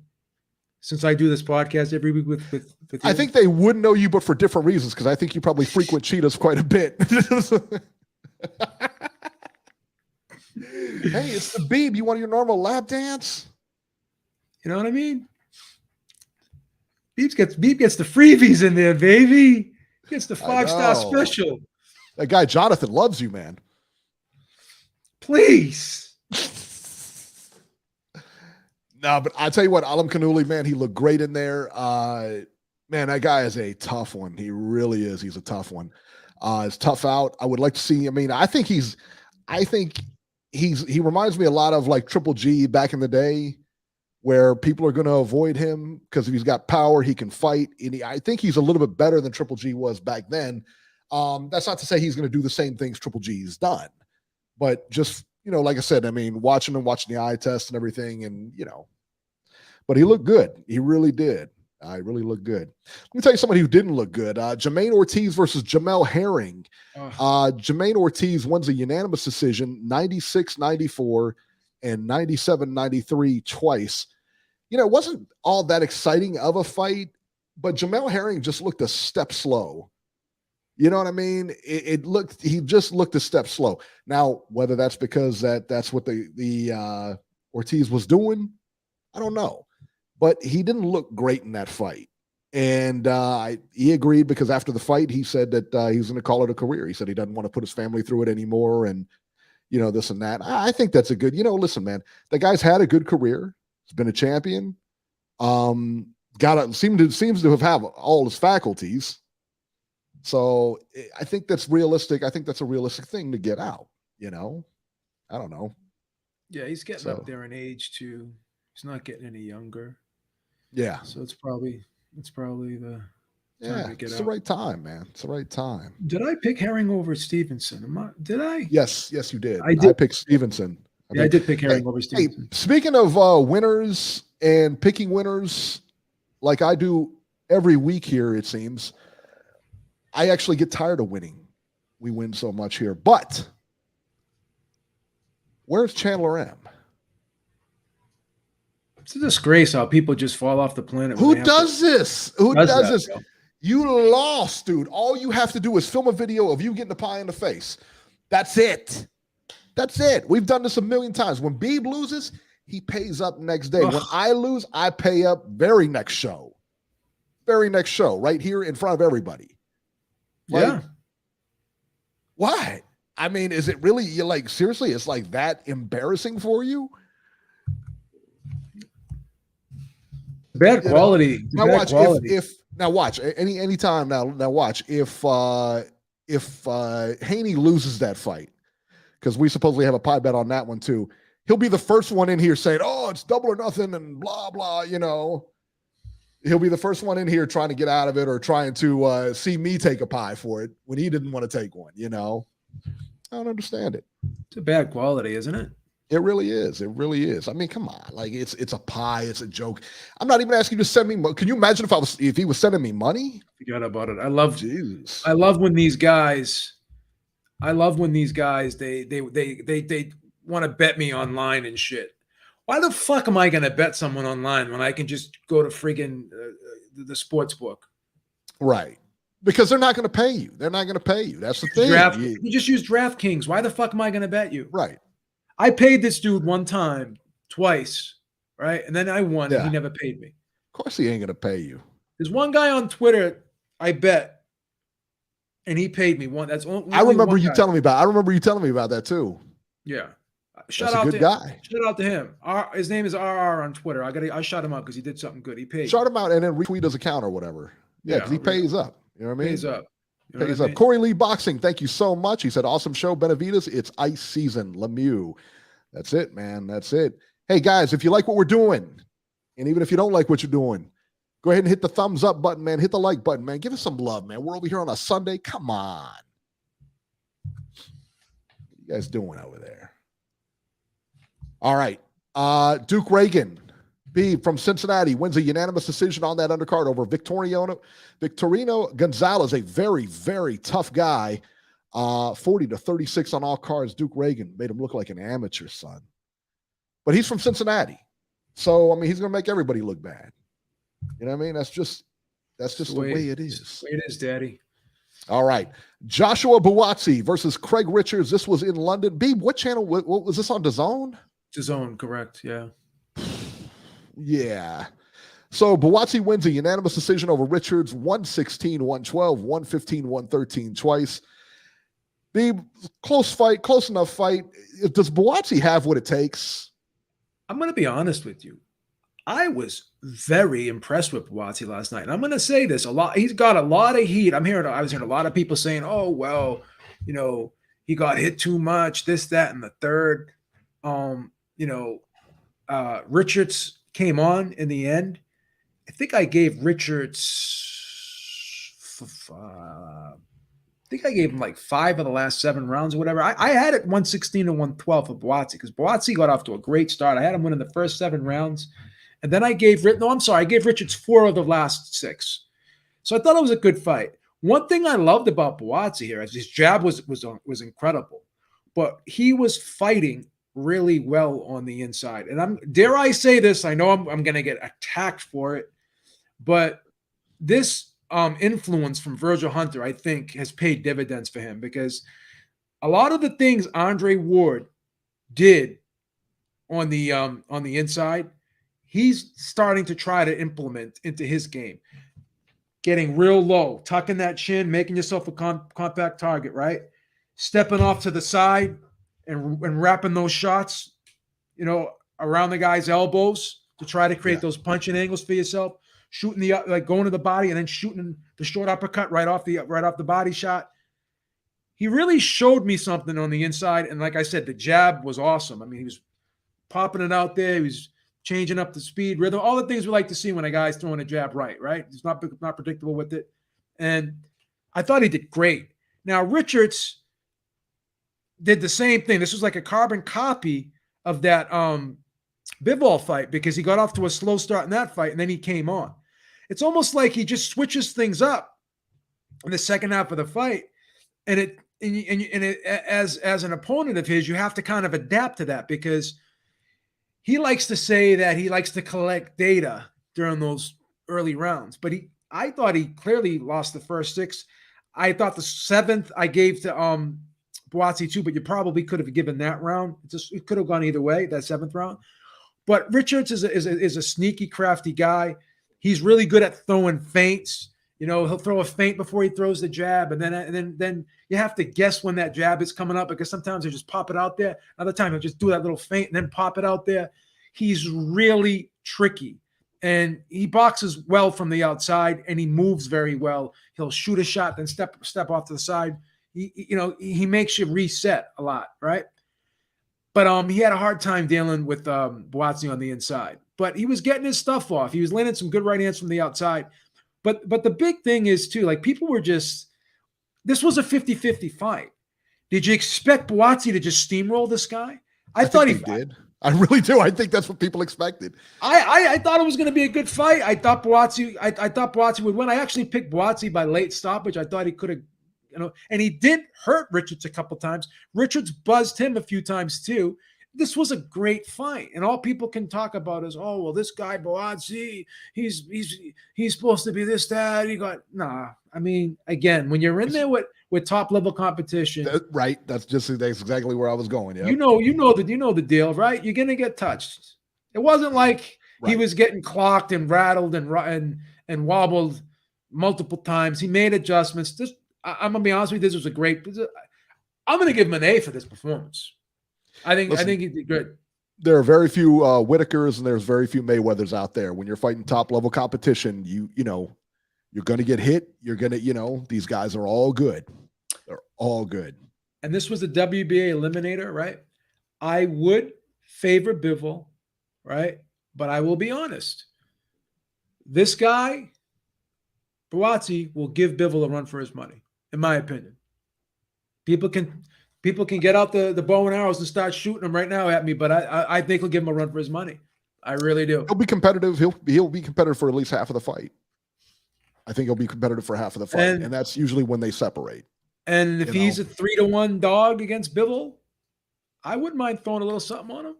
Speaker 4: Since I do this podcast every week with you?
Speaker 3: I think they would know you, but for different reasons, because I think you probably frequent Cheetahs quite a bit. Hey, it's the Beeb. You want your normal lap dance?
Speaker 4: You know what I mean? Beep gets the freebies in there, baby. He gets the 5-star special.
Speaker 3: That guy Jonathan loves you, man.
Speaker 4: Please.
Speaker 3: No, but I'll tell you what, Alimkhanuly, man, he looked great in there. Man, that guy is a tough one. He really is. He's a tough one. It's tough out. I would like to see. I mean, I think he reminds me a lot of like Triple G back in the day, where people are going to avoid him because if he's got power, he can fight. And I think he's a little bit better than Triple G was back then. That's not to say he's going to do the same things Triple G's done, but just, like I said, I mean, watching the eye test and everything, and but he looked good. He really did. I really looked good. Let me tell you somebody who didn't look good. Jermaine Ortiz versus Jamel Herring. Jermaine Ortiz wins a unanimous decision, 96-94 and 97-93 twice. It wasn't all that exciting of a fight, but Jamel Herring just looked a step slow. You know what I mean? He just looked a step slow. Now, whether that's because that's what the Ortiz was doing, I don't know. But he didn't look great in that fight. And he agreed, because after the fight, he said that he was going to call it a career. He said he doesn't want to put his family through it anymore, and this and that. I think that's a good, listen, man, the guy's had a good career. He's been a champion. Seems to have all his faculties. So I think that's realistic. I think that's a realistic thing to get out, I don't know.
Speaker 4: Yeah, he's getting up there in age too. He's not getting any younger.
Speaker 3: Yeah.
Speaker 4: So it's probably the time to get
Speaker 3: it's
Speaker 4: out.
Speaker 3: The right time, man. It's the right time.
Speaker 4: Did I pick Herring over Stevenson? Did I?
Speaker 3: Yes, you did.
Speaker 4: I did.
Speaker 3: I picked Stevenson.
Speaker 4: I did pick Herring over Stevenson.
Speaker 3: Hey, speaking of winners and picking winners, like I do every week here, it seems, I actually get tired of winning. We win so much here. But where's Chandler M?
Speaker 4: It's a disgrace how people just fall off the planet.
Speaker 3: Who does this? Who does this?
Speaker 4: Bro?
Speaker 3: You lost, dude. All you have to do is film a video of you getting a pie in the face. That's it. That's it. We've done this a million times. When Beeb loses, he pays up next day. When I lose, I pay up very next show. Very next show, right here in front of everybody.
Speaker 4: Yeah.
Speaker 3: Why? I mean, is it really, you're like, seriously, it's like that embarrassing for you?
Speaker 4: Bad quality.
Speaker 3: Now
Speaker 4: bad
Speaker 3: watch
Speaker 4: quality.
Speaker 3: if now watch any time now watch if Haney loses that fight, because we supposedly have a pie bet on that one too. He'll be the first one in here saying, "Oh, it's double or nothing," and blah blah. He'll be the first one in here trying to get out of it, or trying to see me take a pie for it when he didn't want to take one. I don't understand it.
Speaker 4: It's a bad quality, isn't it?
Speaker 3: It really is. It really is. I mean, come on. Like it's a pie. It's a joke. I'm not even asking you to send me money. Can you imagine if he was sending me money?
Speaker 4: Forgot about it. I love when these guys they want to bet me online and shit. Why the fuck am I going to bet someone online when I can just go to friggin' the sports book?
Speaker 3: Right. Because they're not going to pay you. They're not going to pay you. That's the thing.
Speaker 4: You just use DraftKings. Why the fuck am I going to bet you?
Speaker 3: Right.
Speaker 4: I paid this dude one time, twice, right? And then I won, and he never paid me.
Speaker 3: Of course he ain't going to pay you.
Speaker 4: There's one guy on Twitter I bet, and he paid me one. That's only
Speaker 3: I remember you telling me about. I remember you telling me about that too.
Speaker 4: Yeah.
Speaker 3: Shout out to guy.
Speaker 4: Shout out to him. His name is RR on Twitter. I shot him up because he did something good. He paid.
Speaker 3: Shout him out and then retweet his account or whatever. Yeah, because he pays up. You know what I mean?
Speaker 4: Pays up.
Speaker 3: Pays up. Corey Lee Boxing, thank you so much. He said, awesome show, Benavidez. It's ice season, Lemieux. That's it, man. That's it. Hey, guys, if you like what we're doing, and even if you don't like what you're doing, go ahead and hit the thumbs up button, man. Hit the like button, man. Give us some love, man. We're over here on a Sunday. Come on. What you guys doing over there? All right. Duke Reagan B from Cincinnati wins a unanimous decision on that undercard over Victorino Gonzalez, a very, very tough guy. 40-36 on all cards. Duke Reagan made him look like an amateur, son. But he's from Cincinnati. So, I mean, he's going to make everybody look bad. You know what I mean? That's just the way it is.
Speaker 4: The way it is, Daddy.
Speaker 3: All right. Joshua Buatsi versus Craig Richards. This was in London. B, what channel? What was this on? DAZN?
Speaker 4: DAZN, correct. Yeah.
Speaker 3: Yeah. So Buatsi wins a unanimous decision over Richards, 116-112, 115-113 twice. The close fight, close enough fight. Does Buatsi have what it takes?
Speaker 4: I'm going to be honest with you. I was very impressed with Buatsi last night. And I'm going to say this a lot. He's got a lot of heat. I was hearing a lot of people saying, oh, well, he got hit too much, this, that, and the third. Richards came on in the end. I think I gave Richards, him like 5 of the last 7 rounds or whatever. I had it 116-112 for Buatsi because Buatsi got off to a great start. I had him winning the first 7 rounds. And then I gave Richards 4 of the last 6. So I thought it was a good fight. One thing I loved about Buatsi here is his jab was incredible, but he was fighting really well on the inside. And dare I say this, I know I'm going to get attacked for it, but this influence from Virgil Hunter, I think, has paid dividends for him because a lot of the things Andre Ward did on the inside, he's starting to try to implement into his game. Getting real low, tucking that chin, making yourself a compact target, right? Stepping off to the side and wrapping those shots, around the guy's elbows to try to create those punching angles for yourself. Shooting going to the body and then shooting the short uppercut right off the body shot. He really showed me something on the inside. And like I said, the jab was awesome. I mean, he was popping it out there. He was changing up the speed, rhythm, all the things we like to see when a guy's throwing a jab right? He's not predictable with it. And I thought he did great. Now, Richards did the same thing. This was like a carbon copy of that Bivol fight because he got off to a slow start in that fight and then he came on. It's almost like he just switches things up in the second half of the fight. And as an opponent of his, you have to kind of adapt to that because he likes to say that he likes to collect data during those early rounds. But I thought he clearly lost the first 6. I thought the 7th I gave to Buatsi too, but you probably could have given that round. It could have gone either way, that 7th round. But Richards is a sneaky, crafty guy. He's really good at throwing feints. He'll throw a feint before he throws the jab, and then you have to guess when that jab is coming up because sometimes he'll just pop it out there. Other time he'll just do that little feint and then pop it out there. He's really tricky, and he boxes well from the outside, and he moves very well. He'll shoot a shot, then step off to the side. He makes you reset a lot, right? But he had a hard time dealing with Buatsi on the inside. But he was getting his stuff off. He was landing some good right hands from the outside. But the big thing is, too, like people were this was a 50-50 fight. Did you expect Buatsi to just steamroll this guy? I thought he
Speaker 3: did. I really do. I think that's what people expected.
Speaker 4: I thought it was going to be a good fight. I thought Buatsi would win. I actually picked Buatsi by late stoppage. I thought he could have, and he did hurt Richards a couple times. Richards buzzed him a few times too. This was a great fight, and all people can talk about is, oh well, this guy Buatsi, he's supposed to be this, that. Nah. I mean, again, when you're in there with top level competition,
Speaker 3: right? That's exactly where I was going. Yeah,
Speaker 4: you know the deal, right? You're gonna get touched. It wasn't like he was getting clocked and rattled and wobbled multiple times. He made adjustments. I'm gonna be honest with you. This was a great. I'm gonna give him an A for this performance. I think he did good.
Speaker 3: There are very few Whitakers and there's very few Mayweathers out there. When you're fighting top level competition, you're going to get hit. You're going to, these guys are all good. They're all good.
Speaker 4: And this was a WBA eliminator, right? I would favor Bivol, right? But I will be honest. This guy, Buatsi, will give Bivol a run for his money, in my opinion. People can get out the bow and arrows and start shooting them right now at me, but I think he'll give him a run for his money. I really do.
Speaker 3: He'll be competitive. He'll be competitive for at least half of the fight. I think he'll be competitive for half of the fight, and that's usually when they separate.
Speaker 4: And if he's a 3-1 dog against Bivol, I wouldn't mind throwing a little something on him.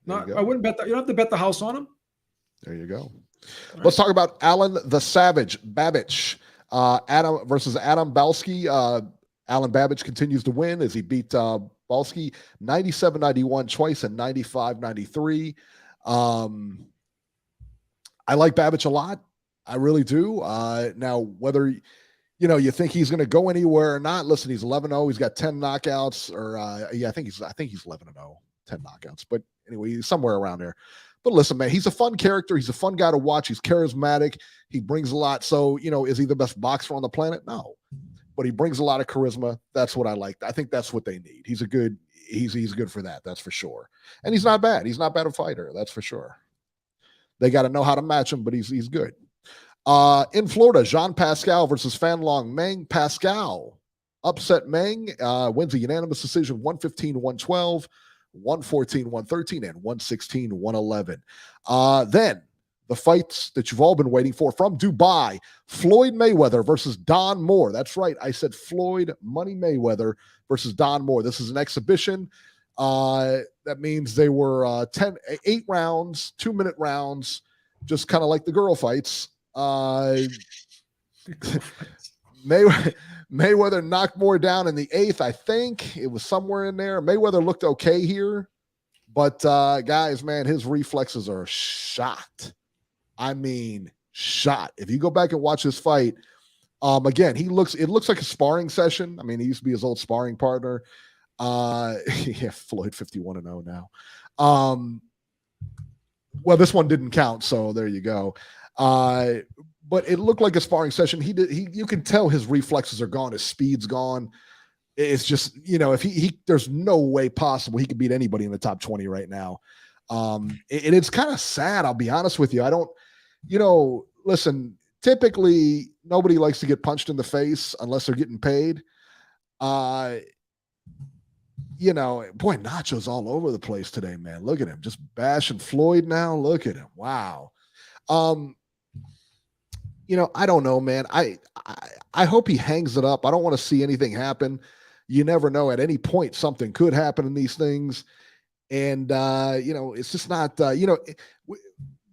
Speaker 4: I wouldn't bet that. You don't have to bet the house on him.
Speaker 3: There you go. Right. Let's talk about Alan the Savage Babich. Adam versus Adam Balaski. Alan Babich continues to win as he beat Balaski 97-91 twice and 95-93. I like Babich a lot. I really do. Now, whether you think he's going to go anywhere or not, listen, he's 11-0. He's got 10 knockouts, or I think he's 11-0, 10 knockouts. But anyway, he's somewhere around there. But listen, man, he's a fun character. He's a fun guy to watch. He's charismatic. He brings a lot. So, is he the best boxer on the planet? No. But he brings a lot of charisma. That's what I like. I think that's what they need. He's good for that. That's for sure. And he's not bad. He's not bad a fighter. That's for sure. They got to know how to match him, but he's good. In Florida, Jean Pascal versus Fan Long Meng. Pascal upset Meng, wins a unanimous decision 115-112, 114-113, and 116-111. Then the fights that you've all been waiting for from Dubai, Floyd Mayweather versus Don Moore. That's right. I said Floyd Money Mayweather versus Don Moore. This is an exhibition. That means they were 8 rounds, 2-minute rounds, just kind of like the girl fights. Mayweather knocked Moore down in the 8th. I think it was somewhere in there. Mayweather looked okay here, but guys, man, his reflexes are shot. I mean, shot. If you go back and watch this fight, again, it looks like a sparring session. I mean, he used to be his old sparring partner. Yeah, Floyd 51-0 now. Well, this one didn't count, so there you go. But it looked like a sparring session. You can tell his reflexes are gone, his speed's gone. It's just, if there's no way possible he could beat anybody in the top 20 right now. It's kind of sad, I'll be honest with you. I don't, listen, typically nobody likes to get punched in the face unless they're getting paid. Boy, Nacho's all over the place today, man. Look at him, just bashing Floyd now. Look at him. Wow. I don't know, man. I hope he hangs it up. I don't want to see anything happen. You never know. At any point, something could happen in these things. And, it's just not,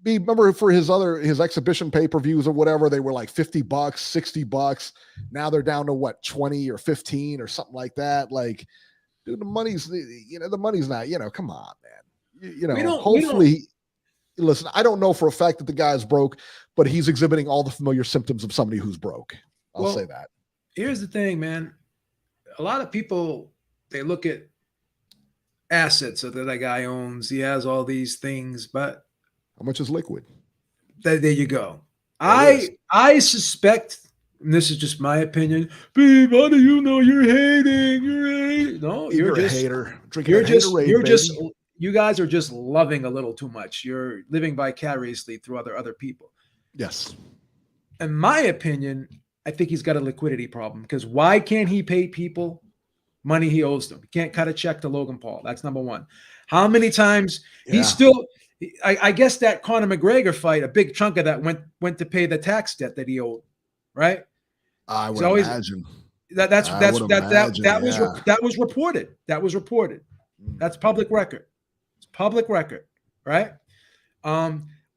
Speaker 3: remember for his exhibition pay-per-views or whatever, they were like $50, $60. Now they're down to what, 20 or 15 or something like that. Like, dude, the money's not, come on, man. Hopefully, listen, I don't know for a fact that the guy's broke, but he's exhibiting all the familiar symptoms of somebody who's broke. I'll say that.
Speaker 4: Here's the thing, man. A lot of people, they look at assets that that guy owns. He has all these things, but
Speaker 3: how much is liquid?
Speaker 4: There you go. I suspect, and this is just my opinion, babe, how do you know you're hating? No, you're just
Speaker 3: a hater.
Speaker 4: You guys are just loving a little too much. You're living vicariously through other people.
Speaker 3: Yes.
Speaker 4: In my opinion, I think he's got a liquidity problem, because why can't he pay people money he owes them? He can't cut a check to Logan Paul. That's number one. How many times he's still – I guess that Conor McGregor fight, a big chunk of that went to pay the tax debt that he owed, right?
Speaker 3: I would imagine.
Speaker 4: That was reported. That was reported. That's public record. It's public record, right?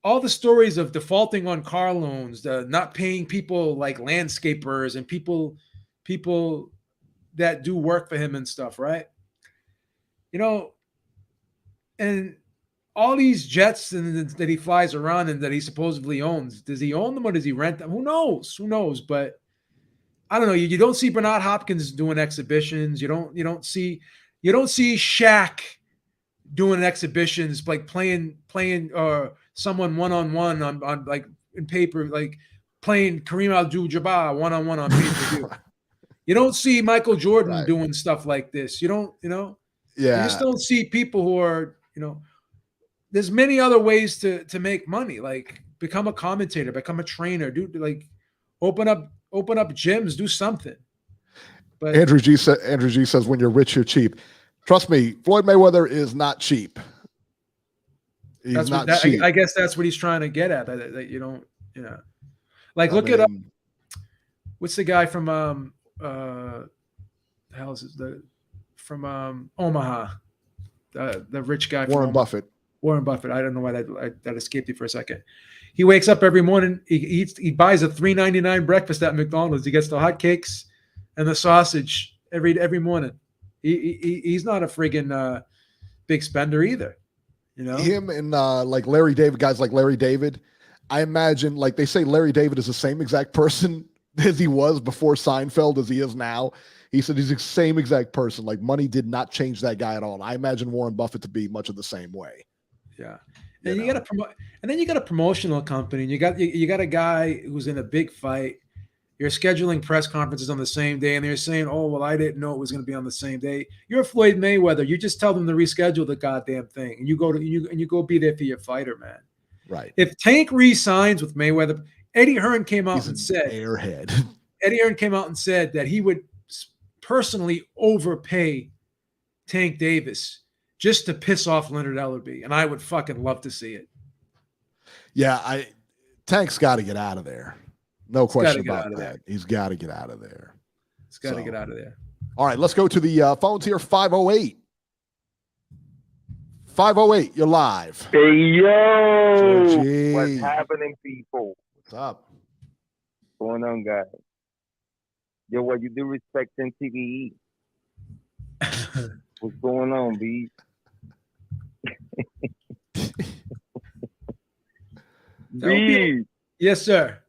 Speaker 4: All the stories of defaulting on car loans, the not paying people like landscapers and people that do work for him and stuff, right? And all these jets that he flies around and that he supposedly owns, does he own them or does he rent them? Who knows? But I don't know. You don't see Bernard Hopkins doing exhibitions. You don't see Shaq doing exhibitions, like playing someone one-on-one on like in paper, like playing Kareem Abdul-Jabbar one-on-one on pay-per-view. You don't see Michael Jordan doing stuff like this. You just don't see people who are, there's many other ways to make money, like become a commentator, become a trainer, open up gyms, do something. But
Speaker 3: Andrew G says, when you're rich, you're cheap. Trust me, Floyd Mayweather is not cheap. He's not cheap.
Speaker 4: I guess that's what he's trying to get at. That you don't, like
Speaker 3: I
Speaker 4: look it up.
Speaker 3: mean,
Speaker 4: What's the guy from the hell is it? From Omaha, the rich guy from
Speaker 3: Warren
Speaker 4: Omaha.
Speaker 3: Buffett.
Speaker 4: Warren Buffett. I don't know why that escaped you for a second. He wakes up every morning. He buys a $3.99 breakfast at McDonald's. He gets the hotcakes and the sausage every morning. He's not a friggin' big spender either.
Speaker 3: Him and like Larry David, guys like Larry David. I imagine, like they say, Larry David is the same exact person as he was before Seinfeld as he is now. He said he's the same exact person. Like money did not change that guy at all. And I imagine Warren Buffett to be much of the same way.
Speaker 4: Yeah. And you got to promote, and then you got a promotional company, and you got a guy who's in a big fight. You're scheduling press conferences on the same day, and they're saying, "Oh, well, I didn't know it was going to be on the same day." You're Floyd Mayweather. You just tell them to reschedule the goddamn thing, and you go be there for your fighter, man.
Speaker 3: Right.
Speaker 4: If Tank re-signs with Mayweather, Eddie Hearn came out and said,
Speaker 3: "Airhead."
Speaker 4: Eddie Hearn came out and said that he would personally overpay Tank Davis just to piss off Leonard Ellerbe, and I would fucking love to see it.
Speaker 3: Yeah, Tank's got to get out of there. No question about that. He's got to get out of there.
Speaker 4: He's got to get out of there.
Speaker 3: All right, let's go to the phones here. 508. 508, you're live.
Speaker 6: Hey, yo.
Speaker 3: Georgie.
Speaker 6: What's happening, people?
Speaker 3: What's up?
Speaker 6: What's going on, guys? Yo, what you do respecting TVE? What's going on, B? B.
Speaker 4: Yes, sir.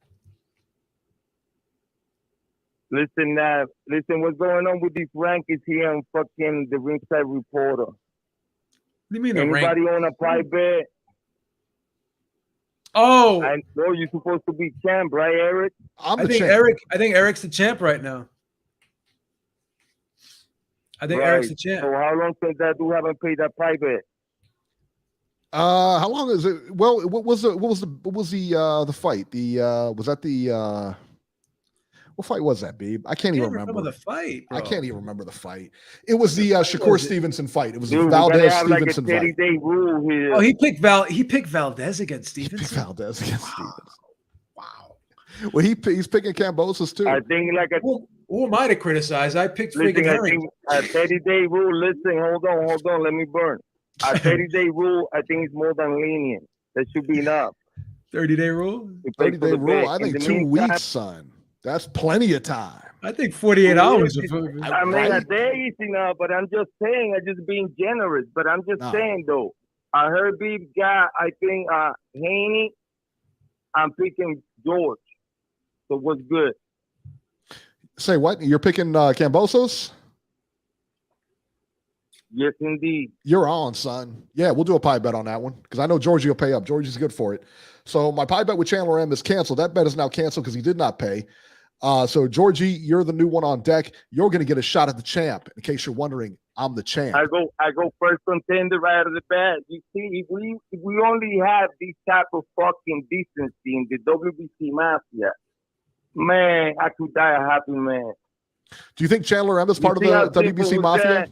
Speaker 6: Listen, what's going on with these rankings here on fucking the Ringside Reporter?
Speaker 4: What do you mean
Speaker 6: Anybody on a private?
Speaker 4: Oh,
Speaker 6: I know you're supposed to be champ, right, Eric?
Speaker 4: I think Eric's the champ right now. I think Eric's the champ.
Speaker 6: So how long since that you haven't paid that private?
Speaker 3: How long is it? Well, what was the fight? Was that the what fight was that, Beeb? I can't even remember
Speaker 4: the fight. Bro.
Speaker 3: I can't even remember the fight. It was the Shakur Stevenson fight. It was
Speaker 6: Dude,
Speaker 3: the Valdez
Speaker 6: Stevenson
Speaker 3: fight.
Speaker 6: 30-day rule here.
Speaker 4: Oh, he picked Valdez against Stevenson.
Speaker 3: He picked Valdez against Stevenson. Wow. Well, he's picking Kambosos too.
Speaker 6: I think
Speaker 4: who am I to criticize? I picked freaking Herring.
Speaker 6: A 30-day rule. Listen, hold on. Let me burn. A 30-day rule, I think, is more than lenient. That should be enough.
Speaker 4: 30-day rule?
Speaker 3: 30-day rule. I think 2 weeks, son. That's plenty of time.
Speaker 4: I think 48 hours.
Speaker 6: I mean, a day is enough, but I'm just saying, I'm just being generous. But I'm just saying, though, I heard Beef got, I think, Haney. I'm picking George. So what's good?
Speaker 3: Say what? You're picking Kambosos?
Speaker 6: Yes, indeed.
Speaker 3: You're on, son. Yeah, we'll do a pie bet on that one because I know Georgie will pay up. Georgie's good for it. So my pie bet with Chandler M is canceled. That bet is now canceled because he did not pay. So Georgie, you're the new one on deck. You're going to get a shot at the champ. In case you're wondering, I'm the champ.
Speaker 6: I go first contender right out of the bat. You see, if we only have this type of fucking decency in the WBC mafia, man, I could die a happy man.
Speaker 3: Do you think Chandler M is part of the WBC mafia?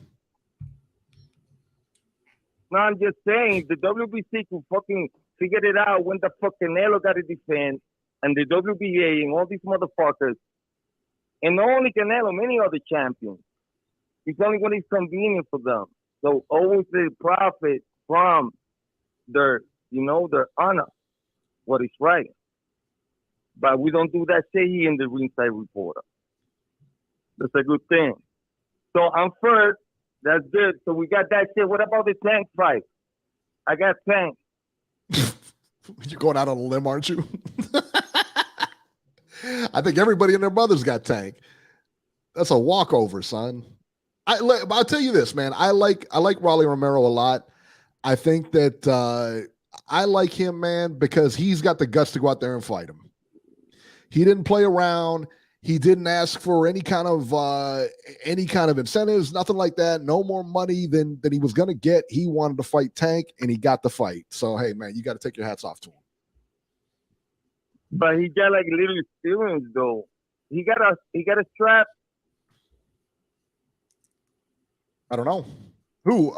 Speaker 6: No, I'm just saying the WBC could fucking figure it out when the fuck Canelo got to defend, and the WBA and all these motherfuckers, and not only Canelo, many other champions. It's only when it's convenient for them. So always they profit from their honor, what is right. But we don't do that shit here in the Ringside Reporter. That's a good thing. So I'm first. That's good. So we got that shit. What about the Tank fight? I got Tank.
Speaker 3: You're going out on a limb, aren't you? I think everybody and their mother's got Tank. That's a walkover, son. I'll tell you this, man. I like Raleigh Romero a lot. I think that I like him, man, because he's got the guts to go out there and fight him. He didn't play around. He didn't ask for any kind of incentives, nothing like that. No more money than he was going to get. He wanted to fight Tank, and he got the fight. So, hey, man, you got to take your hats off to him.
Speaker 6: But he got like little experience, though. He got a strap.
Speaker 3: I don't know who.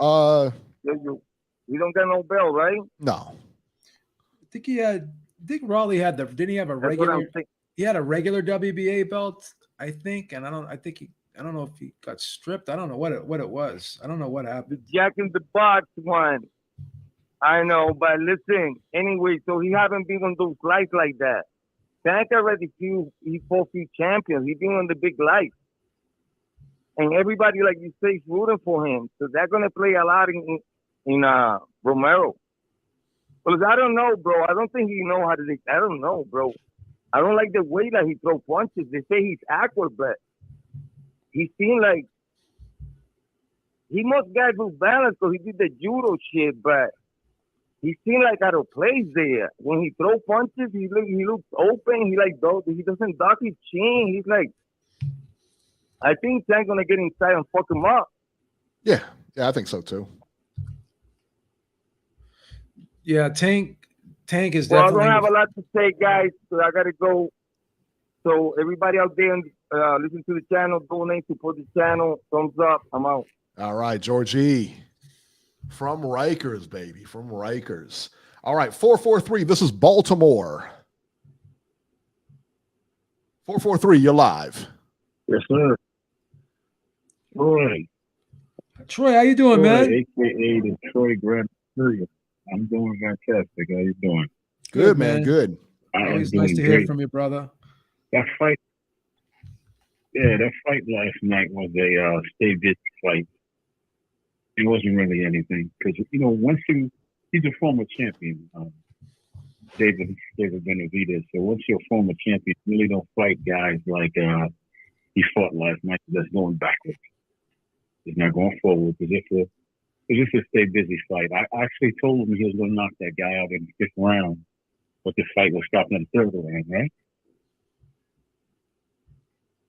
Speaker 6: He don't get no belt, right?
Speaker 3: No.
Speaker 4: I think Raleigh had didn't he have a
Speaker 6: That's what I'm
Speaker 4: regular?
Speaker 6: thinking.
Speaker 4: He had a regular WBA belt, I think, and I don't know if he got stripped. I don't know what it was. I don't know what
Speaker 6: The
Speaker 4: happened.
Speaker 6: Jack in the Box one. I know, but listen. Anyway, so he haven't been on those lights like that. Tank already he fought few champions. He been on the big lights. And everybody, like you say, is rooting for him. So they're gonna play a lot in Romero. Because I don't know, bro. I don't think he know how to. I don't know, bro. I don't like the way that he throw punches. They say he's awkward, but he seemed like he must get good balance because he did the judo shit. But he seemed like out of place there. When he throw punches, he looks open. He doesn't duck his chin. He's like, I think Tank's gonna get inside and fuck him up.
Speaker 3: Yeah, I think so too.
Speaker 4: Yeah, Tank is
Speaker 6: Well,
Speaker 4: definitely.
Speaker 6: I don't have a lot to say, guys, so I gotta go. So everybody out there, listen to the channel, donate, support the channel, thumbs up. I'm out.
Speaker 3: All right, Georgie. From Rikers, baby. From Rikers. All right, 443. This is Baltimore. 443, you're live.
Speaker 7: Yes, sir. Troy.
Speaker 4: Troy, how you doing, man?
Speaker 7: AKA the Troy Grand Prix. I'm doing fantastic. How you doing?
Speaker 3: Good, man. Good.
Speaker 4: Always nice to hear from you, brother.
Speaker 7: That fight last night was a stay busy fight. It wasn't really anything because once he's a former champion, David Benavidez. So once you're a former champion, you really don't fight guys like he fought last night. That's going backwards. He's not going forward because it's a stay busy fight. I actually told him he was going to knock that guy out in the 5th round, but the fight was stopped in the 3rd round, right?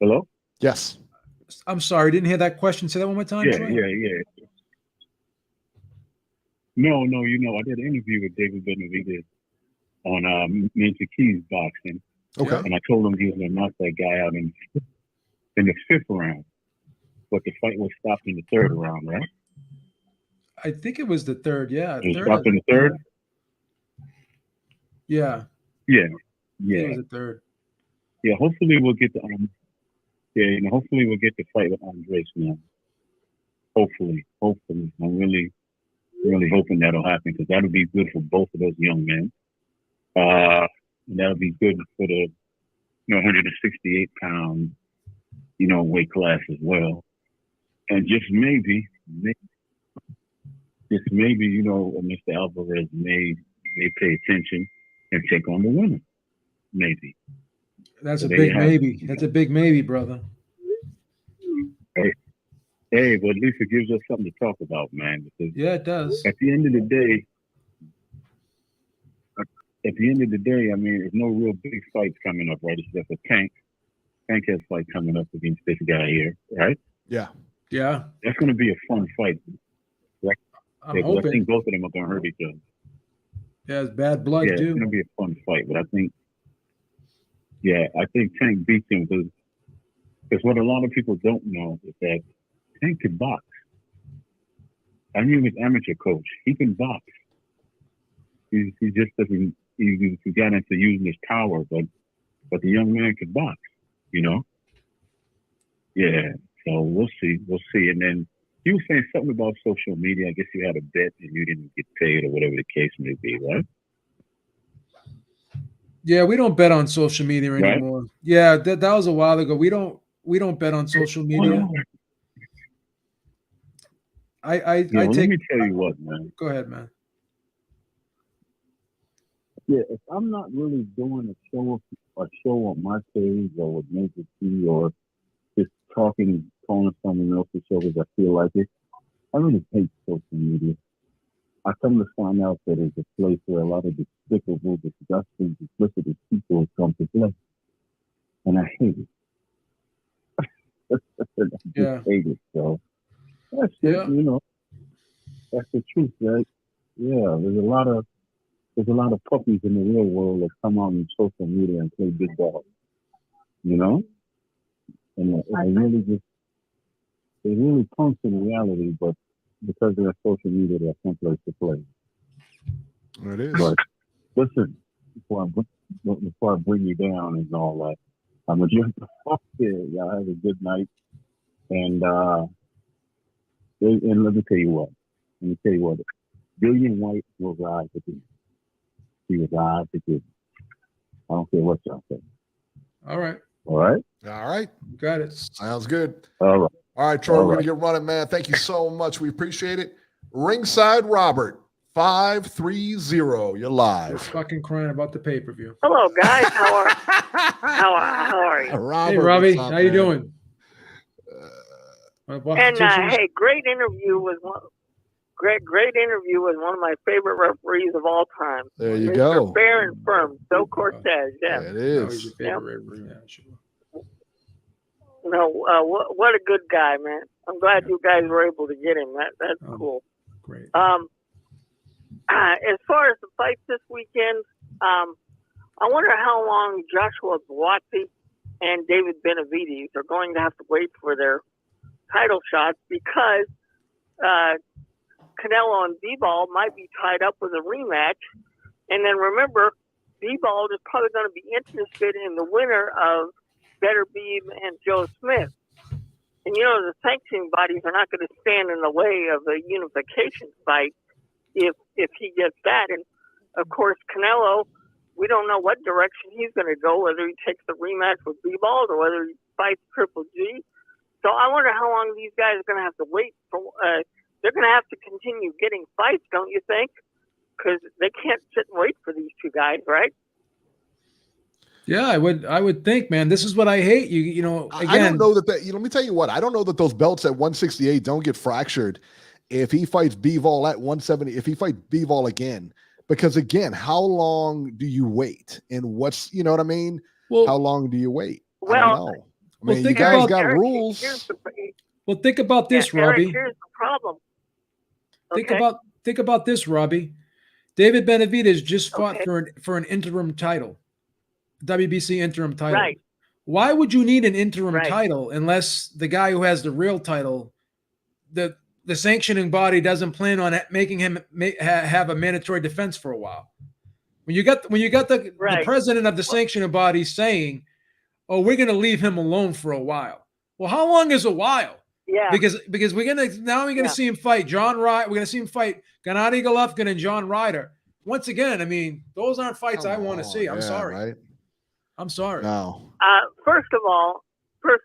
Speaker 7: Hello?
Speaker 3: Yes.
Speaker 4: I'm sorry, didn't hear that question. Say that one more time.
Speaker 7: Yeah,
Speaker 4: Troy?
Speaker 7: yeah. No, I did an interview with David Benavidez on Minty Keys boxing.
Speaker 3: Okay.
Speaker 7: And I told him he was going to knock that guy out in the 5th round, but the fight was stopped in the 3rd round, right?
Speaker 4: I think it was the 3rd. Yeah,
Speaker 7: It was stopped in the 3rd.
Speaker 4: Yeah.
Speaker 7: Yeah.
Speaker 4: It was the 3rd.
Speaker 7: Yeah. Hopefully we'll get hopefully we'll get the fight with Andres now. Hopefully. I'm really hoping that'll happen because that'll be good for both of those young men. And that'll be good for the 168-pound weight class as well. And just maybe, Mr. Alvarez may pay attention and take on the winner. Maybe.
Speaker 4: That's a big maybe. That's a big maybe, brother.
Speaker 7: Hey, but at least it gives us something to talk about, man. Because
Speaker 4: yeah, it does.
Speaker 7: At the end of the day, I mean, there's no real big fights coming up, right? Except for Tank. Tank has a fight coming up against this guy here, right?
Speaker 3: Yeah.
Speaker 4: Yeah.
Speaker 7: That's going to be a fun fight. Right?
Speaker 4: I'm hoping.
Speaker 7: I think both of them are going to hurt each other.
Speaker 4: Yeah, it's bad blood,
Speaker 7: too. It's going to be a fun fight, but I think Tank beats him because what a lot of people don't know is that Tank can box. I knew his amateur coach. He can box. He just doesn't. He got into using his power, but the young man can box. Yeah. So we'll see. And then you were saying something about social media. I guess you had a bet and you didn't get paid or whatever the case may be, right?
Speaker 4: Yeah, we don't bet on social media anymore. Right? Yeah, that was a while ago. We don't bet on social media. Let
Speaker 7: me tell you what, man.
Speaker 4: Go ahead, man.
Speaker 7: Yeah, if I'm not really doing a show on my page or with Major T or just calling someone else's show because I feel like it, I really hate social media. I come to find out that it's a place where a lot of despicable, disgusting, duplicitous people come to play. And I hate it. I hate it. So that's it, That's the truth, right? Yeah, there's a lot of puppies in the real world that come out on social media and play big dog. And they really punch in reality, but because of that social media, they're someplace to play.
Speaker 3: It is.
Speaker 7: But listen, before I bring you down and all that, I'm gonna jump off there. Y'all have a good night, and let me tell you what. Dillian White will rise again. He will rise again. I don't care what y'all say.
Speaker 4: All right.
Speaker 7: All right.
Speaker 3: All right.
Speaker 4: Got it.
Speaker 3: Sounds good.
Speaker 7: All right.
Speaker 3: All right, Troy,
Speaker 7: All
Speaker 3: we're
Speaker 7: right.
Speaker 3: going to get running, man. Thank you so much. We appreciate it. Ringside Robert, 530. You're
Speaker 4: You're
Speaker 3: live.
Speaker 4: fucking crying about the pay-per-view.
Speaker 8: Hello, guys. How are you?
Speaker 3: Robert,
Speaker 4: Hey, Robbie,
Speaker 3: what's up,
Speaker 4: how you
Speaker 3: man?
Speaker 4: doing?
Speaker 8: And hey, great interview with one of my favorite referees of all time.
Speaker 3: There you
Speaker 8: Mr.
Speaker 3: go.
Speaker 8: Fair and firm, Bill Cortez. Yeah.
Speaker 3: It
Speaker 4: Oh, he's
Speaker 3: is.
Speaker 4: your favorite referee. Yeah, sure.
Speaker 8: No, what a good guy, man. I'm glad you guys were able to get him. That's cool.
Speaker 4: Great.
Speaker 8: As far as the fights this weekend, I wonder how long Joshua Buatsi and David Benavidez are going to have to wait for their title shots, because Canelo and B-Ball might be tied up with a rematch. And then remember, B-Ball is probably going to be interested in the winner of Better Beeb and Joe Smith. And, the sanctioning bodies are not going to stand in the way of a unification fight if he gets that. And, of course, Canelo, we don't know what direction he's going to go, whether he takes the rematch with B-Ball or whether he fights Triple G. So I wonder how long these guys are going to have to wait for. They're going to have to continue getting fights, don't you think? Because they can't sit and wait for these two guys, right?
Speaker 4: Yeah, I would think, man. This is what I hate. Again,
Speaker 3: I don't know that let me tell you what. I don't know that those belts at 168 don't get fractured if he fights Bivol at 170, if he fights Bivol again. Because, again, how long do you wait? And what's, you know what I mean?
Speaker 4: Well,
Speaker 3: how long do you wait? I
Speaker 8: Well,
Speaker 3: don't know. I mean, you
Speaker 4: think
Speaker 3: guys
Speaker 4: about-
Speaker 3: got
Speaker 8: Eric,
Speaker 3: rules.
Speaker 4: well, think about this,
Speaker 8: Eric,
Speaker 4: Robbie.
Speaker 8: here's the problem.
Speaker 4: Think
Speaker 8: Okay.
Speaker 4: about this, Robbie. David Benavidez just fought
Speaker 8: Okay.
Speaker 4: for an interim title, WBC interim title.
Speaker 8: Right.
Speaker 4: Why would you need an interim
Speaker 8: Right.
Speaker 4: title unless the guy who has the real title, the sanctioning body doesn't plan on making him have a mandatory defense for a while? When you got the
Speaker 8: Right.
Speaker 4: president of the sanctioning body saying, "Oh, we're going to leave him alone for a while." Well, how long is a while?
Speaker 8: Yeah.
Speaker 4: Because we're gonna see him fight John Ryder. We're gonna see him fight Gennady Golovkin and John Ryder. Once again, I mean, those aren't fights I want to see. I'm sorry.
Speaker 3: Right?
Speaker 4: I'm sorry.
Speaker 3: No.
Speaker 8: First of all, here's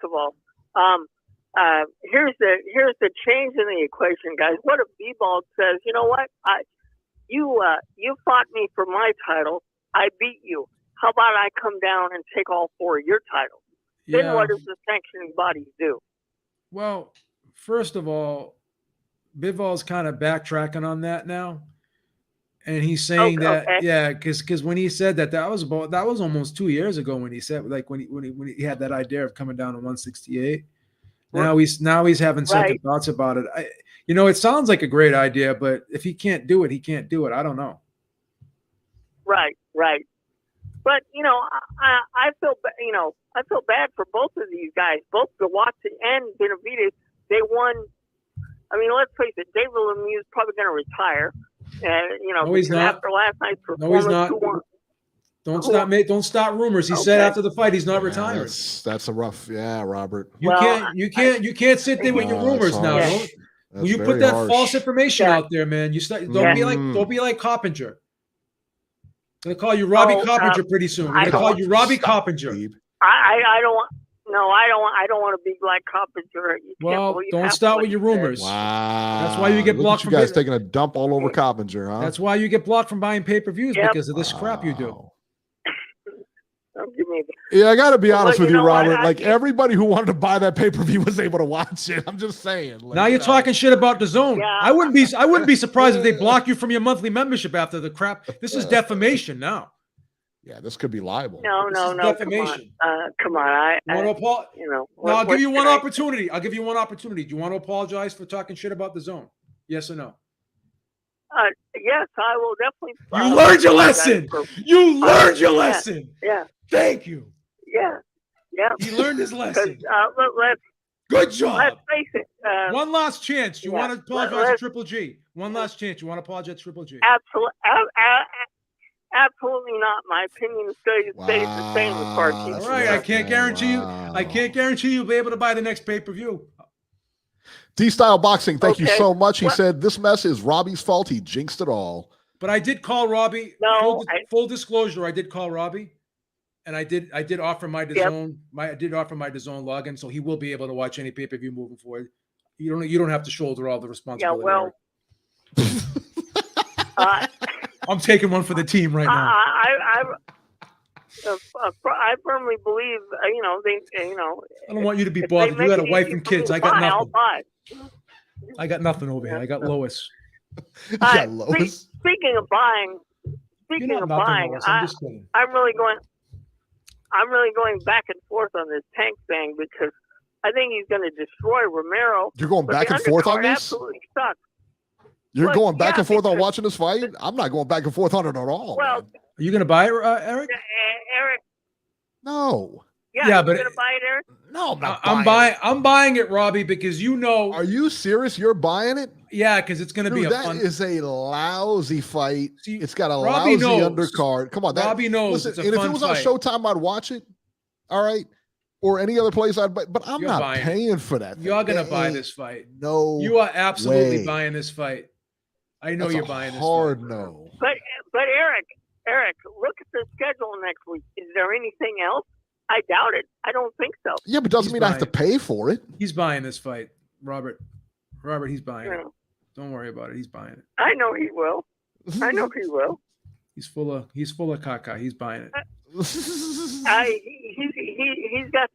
Speaker 8: the change in the equation, guys. What if B-Ball says, you know what? You fought me for my title. I beat you. How about I come down and take all four of your titles?
Speaker 4: Yeah.
Speaker 8: Then what does the sanctioning bodies do?
Speaker 4: Well, first of all, Bivol's kind of backtracking on that now. And he's saying because when he said that was almost 2 years ago when he said, like, when he had that idea of coming down to 168. Now he's having second thoughts about it. It sounds like a great idea, but if he can't do it, he can't do it. I don't know.
Speaker 8: Right. But I feel bad for both of these guys, both Buatsi and Benavidez. They won. I mean, let's face it, David Lemieux is probably going to retire.
Speaker 4: No, he's not.
Speaker 8: After last night's performance,
Speaker 4: No, he's not. Don't start rumors. He said after the fight he's not retiring.
Speaker 3: That's a rough, Robert.
Speaker 4: You can't sit there with your rumors now.
Speaker 3: That's
Speaker 4: When you put
Speaker 3: very
Speaker 4: that
Speaker 3: harsh.
Speaker 4: false information out there, man, don't be like Coppinger. I'm gonna call you Robbie Coppinger pretty soon. I'm gonna call you Robbie Coppinger.
Speaker 8: I don't want. No, I don't want to be like Coppinger.
Speaker 4: Well, don't start with your rumors.
Speaker 3: Wow.
Speaker 4: That's why you get blocked
Speaker 3: you
Speaker 4: from
Speaker 3: guys taking a dump all over Coppinger, huh?
Speaker 4: That's why you get blocked from buying pay-per-views because of this crap you do.
Speaker 8: Don't give me
Speaker 3: Yeah, I got to be honest with you,
Speaker 8: know what?
Speaker 3: Robert. Like, everybody who wanted to buy that pay-per-view was able to watch it. I'm just saying. Like,
Speaker 4: Now you're talking shit about the zone.
Speaker 8: Yeah.
Speaker 4: I wouldn't be surprised if they block you from your monthly membership after the crap. This is defamation now.
Speaker 3: Yeah, this could be liable.
Speaker 8: No.
Speaker 4: Defamation.
Speaker 8: Come on.
Speaker 4: No, I'll give you one opportunity. I'll give you one opportunity. Do you want to apologize for talking shit about the zone? Yes or no?
Speaker 8: Yes, I will definitely.
Speaker 4: You learned your lesson. You learned your lesson.
Speaker 8: Yeah.
Speaker 4: Thank you.
Speaker 8: Yeah.
Speaker 4: He learned his lesson. Good job.
Speaker 8: Let's face it.
Speaker 4: One last chance. You
Speaker 8: yeah,
Speaker 4: want to apologize to Triple G? One last chance. You want to apologize to Triple G?
Speaker 8: Absolutely not. My opinion stays the same as far as he's
Speaker 4: All right. I can't guarantee you.
Speaker 3: Wow.
Speaker 4: I can't guarantee you'll be able to buy the next pay-per-view.
Speaker 3: D-Style Boxing, thank you
Speaker 8: Okay.
Speaker 3: so much. He
Speaker 8: What?
Speaker 3: said this mess is Robbie's fault. He jinxed it all.
Speaker 4: But I did call Robbie.
Speaker 8: No,
Speaker 4: Full disclosure, I did call Robbie, and I did offer my DAZN. I did offer my DAZN login, so he will be able to watch any pay-per-view moving forward. You don't have to shoulder all the responsibility.
Speaker 8: Yeah, well,
Speaker 4: I'm taking one for the team right now.
Speaker 8: I firmly believe,
Speaker 4: I don't want you to be
Speaker 8: if
Speaker 4: bothered.
Speaker 8: they
Speaker 4: You got a
Speaker 8: make it
Speaker 4: wife
Speaker 8: easy
Speaker 4: and
Speaker 8: for me
Speaker 4: kids.
Speaker 8: to
Speaker 4: I got
Speaker 8: buy, I'll
Speaker 4: nothing.
Speaker 8: buy.
Speaker 4: I got nothing over here. I got Lois.
Speaker 3: Yeah, Lois.
Speaker 8: Speaking of buying,
Speaker 4: You're not nothing, Lois. I'm just kidding.
Speaker 8: I'm really going back and forth on this Tank thing because I think he's going to destroy Romero.
Speaker 3: You're going
Speaker 8: but
Speaker 3: back
Speaker 8: the
Speaker 3: and forth on
Speaker 8: undercard
Speaker 3: this?
Speaker 8: Absolutely sucks.
Speaker 3: You're
Speaker 8: Well,
Speaker 3: going back
Speaker 8: yeah,
Speaker 3: and forth on
Speaker 8: because-
Speaker 3: watching this fight? I'm not going back and forth on it at all.
Speaker 8: Well,
Speaker 3: man.
Speaker 4: Are you going to buy it, Eric?
Speaker 8: Eric.
Speaker 3: No.
Speaker 8: Yeah,
Speaker 4: but
Speaker 8: you're going to buy it, Eric?
Speaker 3: No, I'm not
Speaker 4: I'm buying it, Robbie, because you know.
Speaker 3: Are you serious? You're buying it?
Speaker 4: Yeah, because it's going to be a
Speaker 3: That
Speaker 4: fun.
Speaker 3: is a lousy fight.
Speaker 4: See,
Speaker 3: It's got a
Speaker 4: Robbie
Speaker 3: lousy
Speaker 4: knows.
Speaker 3: undercard. Come on,
Speaker 4: Robbie knows
Speaker 3: Listen,
Speaker 4: it's a
Speaker 3: and if
Speaker 4: fun
Speaker 3: it was
Speaker 4: fight.
Speaker 3: on Showtime, I'd watch it. All right, or any other place I'd buy. But I'm
Speaker 4: You're
Speaker 3: not
Speaker 4: buying it.
Speaker 3: paying for that.
Speaker 4: You're going to
Speaker 3: There
Speaker 4: buy
Speaker 3: ain't
Speaker 4: this fight.
Speaker 3: No,
Speaker 4: You are absolutely
Speaker 3: way.
Speaker 4: buying this fight. I know
Speaker 3: That's
Speaker 4: you're
Speaker 3: a
Speaker 4: buying this
Speaker 3: hard
Speaker 4: fight.
Speaker 3: no.
Speaker 8: But Eric, look at the schedule next week. Is there anything else? I doubt it. I don't think so.
Speaker 3: Yeah, but doesn't
Speaker 4: He's
Speaker 3: mean I have to
Speaker 4: buying
Speaker 3: pay for it.
Speaker 4: He's buying this fight, Robert. Robert, he's buying
Speaker 8: You
Speaker 4: it.
Speaker 8: know,
Speaker 4: Don't worry about it. He's buying it.
Speaker 8: I know he will. I know he will.
Speaker 4: He's full of caca. He's buying it.
Speaker 8: He's got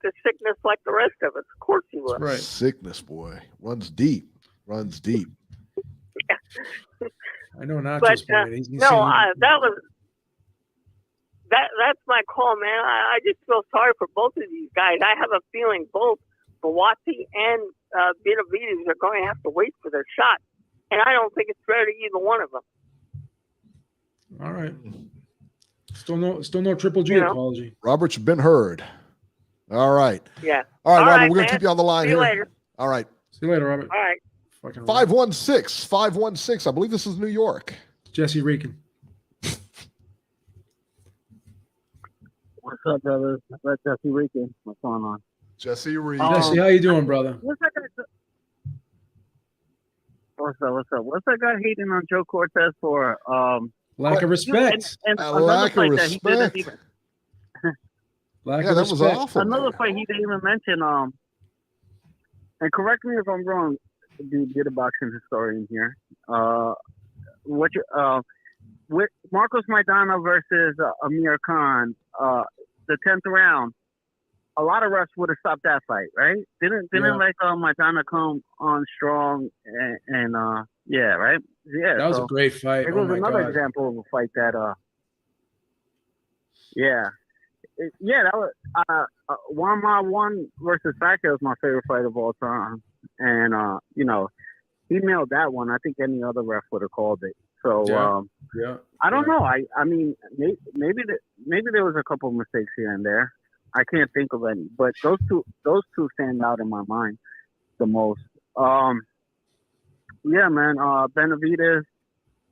Speaker 8: the sickness like the rest of us. Of course he will.
Speaker 4: Right.
Speaker 3: Sickness, boy, runs deep. Runs deep.
Speaker 4: I know Nacho's
Speaker 8: But
Speaker 4: buying it. He's
Speaker 8: that's my call, man. I just feel sorry for both of these guys. I have a feeling both Bawati and Benavidez are going to have to wait for their shot, and I don't think it's fair to either one of them.
Speaker 4: All right. Still no Triple G apology.
Speaker 3: Robert's been heard. All right.
Speaker 8: Yeah.
Speaker 3: All right,
Speaker 8: All
Speaker 3: Robert,
Speaker 8: right,
Speaker 3: we're going
Speaker 8: man.
Speaker 3: to keep you on the line
Speaker 8: See you
Speaker 3: here.
Speaker 8: later.
Speaker 3: All right.
Speaker 4: See you later, Robert.
Speaker 8: All right.
Speaker 4: Fucking
Speaker 3: 516. I believe this is New York.
Speaker 4: Jesse Reagan.
Speaker 7: What's up, brother? That's Jesse Reagan. What's going on?
Speaker 3: Jesse Reed.
Speaker 4: Jesse, how you doing, brother?
Speaker 7: What's that guy? What's up? What's that guy hating on Joe Cortez for?
Speaker 4: Lack of respect.
Speaker 7: And
Speaker 3: A
Speaker 7: another
Speaker 3: lack of
Speaker 7: fight that he didn't
Speaker 3: respect.
Speaker 7: even.
Speaker 4: Lack
Speaker 3: Yeah,
Speaker 4: of
Speaker 3: that was
Speaker 4: respect.
Speaker 3: awful.
Speaker 7: Another
Speaker 3: man.
Speaker 7: fight he didn't even mention. And correct me if I'm wrong. Get a boxing historian here. With Marcos Maidana versus Amir Khan, the 10th round. A lot of refs would have stopped that fight, right? Didn't
Speaker 4: Yeah.
Speaker 7: like Maidana come on strong and yeah, right? Yeah,
Speaker 4: That was
Speaker 7: so
Speaker 4: a great fight.
Speaker 7: It
Speaker 4: Oh
Speaker 7: was
Speaker 4: my
Speaker 7: another
Speaker 4: God.
Speaker 7: example of a fight that that was Juan Ma 1 versus Pacquiao is my favorite fight of all time, and he nailed that one. I think any other ref would have called it. So
Speaker 4: Yeah.
Speaker 7: I don't know. I mean maybe there was a couple of mistakes here and there. I can't think of any, but those two stand out in my mind the most. Yeah, man. Benavidez,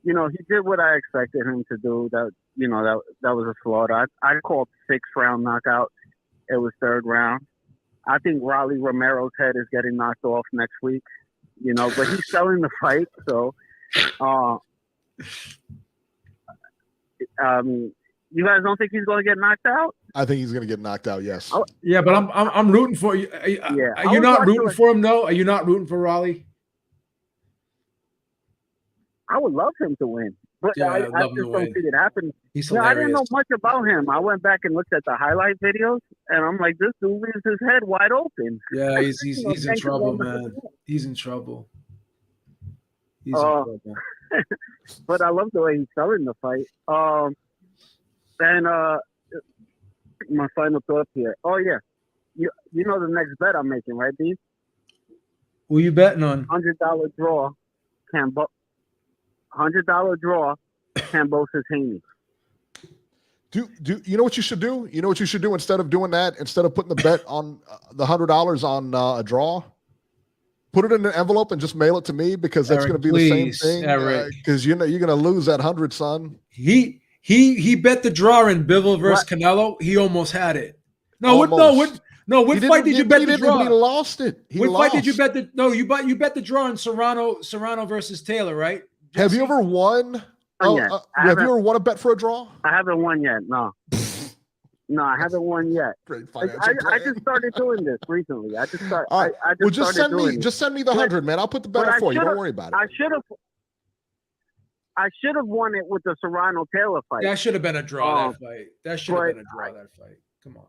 Speaker 7: he did what I expected him to do. That was a slaughter. I called 6th round knockout. It was 3rd round. I think Raleigh Romero's head is getting knocked off next week. But he's selling the fight, so you guys don't think he's going to get knocked out?
Speaker 3: I think he's going to get knocked out. Yes.
Speaker 4: Yeah, but I'm rooting for you. Are you not rooting for him? No. Are you not rooting for Raleigh?
Speaker 7: I would love him to win, but
Speaker 4: Yeah,
Speaker 7: I
Speaker 4: I'd love him
Speaker 7: just
Speaker 4: to
Speaker 7: don't
Speaker 4: win.
Speaker 7: see it happening.
Speaker 4: He's
Speaker 7: I didn't know
Speaker 4: hilarious.
Speaker 7: much about him. I went back and looked at the highlight videos, and I'm like, this dude leaves his head wide open.
Speaker 4: Yeah, he's in
Speaker 7: Thank you
Speaker 4: trouble,
Speaker 7: very much.
Speaker 4: man. He's in trouble. He's in
Speaker 7: Uh,
Speaker 4: trouble.
Speaker 7: But I love the way he's selling the fight. And my final thoughts here. Oh yeah, you know the next bet I'm making, right, B?
Speaker 4: Who you betting on?
Speaker 7: $100 draw, $100 draw, Cambosis Haney.
Speaker 3: Do you know what you should do? You know what you should do instead of doing that? Instead of putting the bet on the $100 on a draw, put it in an envelope and just mail it to me, because that's going to be the same thing. Because you're going to lose that 100, son.
Speaker 4: He bet the draw in Bivol versus Canelo. He almost had it. What fight did you bet the draw?
Speaker 3: He lost it.
Speaker 4: What fight did you bet the? No, you bet the draw in Serrano versus Taylor, right? Jesse?
Speaker 3: Have you ever won? Have you ever won a bet for a draw?
Speaker 9: I haven't won yet. No. No, I haven't won yet. I just started doing this recently. I just started.
Speaker 3: All right. Just send me the 100, man. I'll put the bet up for you. Don't worry about it.
Speaker 9: I should have won it with the Serrano Taylor fight.
Speaker 4: That should have been a draw. That fight. That should have been a draw. That fight. Come on.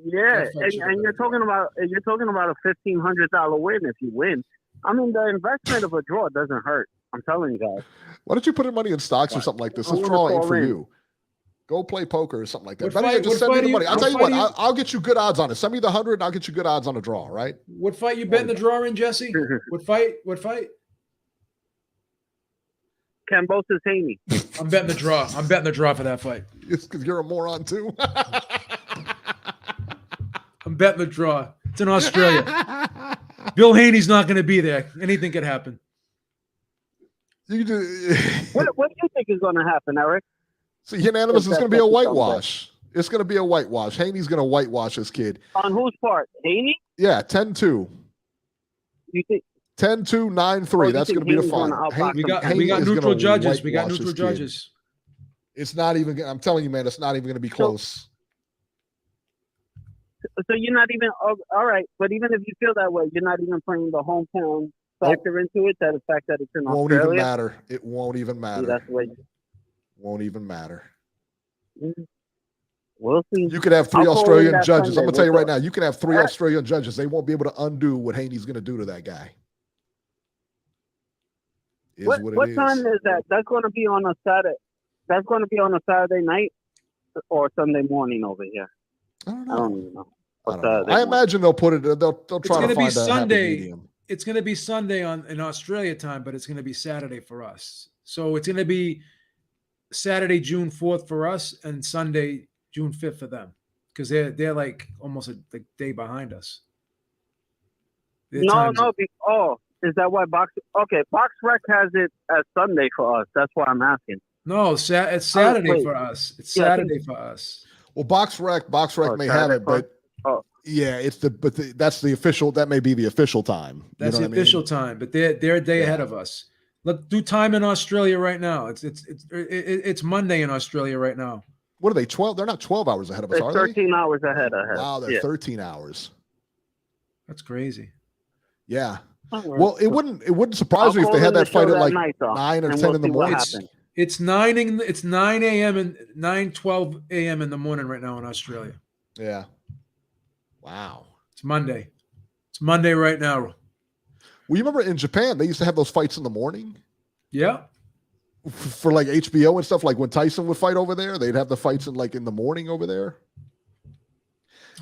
Speaker 9: Yeah, and you're talking about a $1,500 win if you win. I mean, the investment of a draw doesn't hurt. I'm telling you guys.
Speaker 3: Why don't you put in money in stocks or something like this? This draw ain't for you. Go play poker or something like that. Just send me the money. I'll tell you what. I'll get you good odds on it. Send me the 100, and I'll get you good odds on a draw. Right?
Speaker 4: What fight you betting the draw in, Jesse? What fight?
Speaker 9: Kambosos Haney.
Speaker 4: I'm betting the draw. I'm betting the draw for that fight.
Speaker 3: It's because you're a moron too.
Speaker 4: I'm betting the draw. It's in Australia. Bill Haney's not going to be there. Anything could happen.
Speaker 9: What do you think is going to happen, Eric?
Speaker 3: So unanimous is going to be a whitewash. It's going to be a whitewash. Haney's going to whitewash this kid.
Speaker 9: On whose part? Haney?
Speaker 3: Yeah, 10-2.
Speaker 9: You think?
Speaker 3: 10-2, 9-3. That's going to be the final.
Speaker 4: We got neutral judges. We got neutral judges.
Speaker 3: It's not even. I'm telling you, man. It's not even going to be close.
Speaker 9: So you're not even all right. But even if you feel that way, you're not even playing the hometown factor into it. That the fact that it's in Australia.
Speaker 3: Won't even matter. It won't even matter.
Speaker 9: See, that's the way.
Speaker 3: Won't even matter.
Speaker 9: We'll see.
Speaker 3: You could have 3 Australian judges. I'm gonna tell you right now. You can have 3 Australian judges. They won't be able to undo what Haney's going to do to that guy.
Speaker 9: What time is that? That's going to be on a Saturday. That's going to be on a Saturday night or Sunday morning over here.
Speaker 3: I don't know.
Speaker 9: I don't even know.
Speaker 3: I imagine they'll put it. They'll try to find a happy medium.
Speaker 4: It's going to be Sunday in Australia time, but it's going to be Saturday for us. So it's going to be Saturday, June 4th for us, and Sunday, June 5th for them, because they're like almost a day behind us.
Speaker 9: Is that why Box? Okay, Box Rec has it as Sunday for us. That's why I'm asking.
Speaker 4: No, it's Saturday for us. It's Saturday for us.
Speaker 3: Well, Box Rec may have it, but yeah, that's the official. That may be the official time.
Speaker 4: That's the official time, but they're a day ahead of us. Let's do time in Australia right now. It's Monday in Australia right now.
Speaker 3: What are they? 12? They're not 12 hours ahead of us, are they?
Speaker 9: 13 hours ahead.
Speaker 3: Wow, they're 13 hours.
Speaker 4: That's crazy.
Speaker 3: Yeah. Well, it wouldn't surprise me if they had that fight at like 9 or 10 in the morning.
Speaker 4: It's 9 a.m. and 9:12 a.m. in the morning right now in Australia.
Speaker 3: Yeah. Wow.
Speaker 4: It's Monday. It's Monday right now.
Speaker 3: Well, you remember in Japan, they used to have those fights in the morning?
Speaker 4: Yeah.
Speaker 3: For like HBO and stuff, like when Tyson would fight over there, they'd have the fights in the morning over there.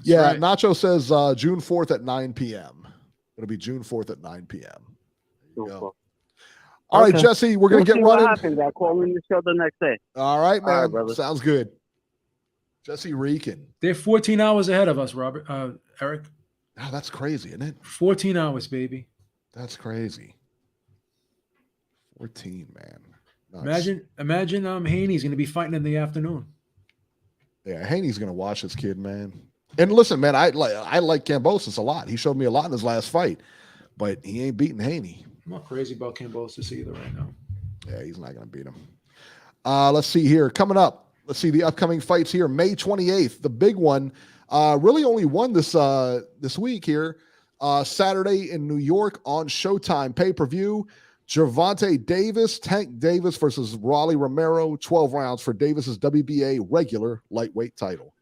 Speaker 3: That's right. Nacho says June 4th at 9 p.m. It'll be June 4th at 9 p.m. All right, Jesse, we're going to get running.
Speaker 9: What happens? I'll call in the show the next day.
Speaker 3: All right, man. All right, sounds good. Jesse Reagan.
Speaker 4: They're 14 hours ahead of us, Eric.
Speaker 3: Oh, that's crazy, isn't it?
Speaker 4: 14 hours, baby.
Speaker 3: That's crazy. 14, man. Nuts.
Speaker 4: Imagine Haney's going to be fighting in the afternoon.
Speaker 3: Yeah, Haney's going to watch this kid, man. And listen, man, I like Kambosos a lot. He showed me a lot in his last fight, but he ain't beating Haney.
Speaker 4: I'm not crazy about Kambosos either right now.
Speaker 3: Yeah, he's not going to beat him. Let's see here. Coming up, let's see the upcoming fights here. May 28th, the big one. Really only one this week here. Saturday in New York on Showtime pay-per-view. Gervonta Davis, Tank Davis versus Rolly Romero. 12 rounds for Davis's WBA regular lightweight title.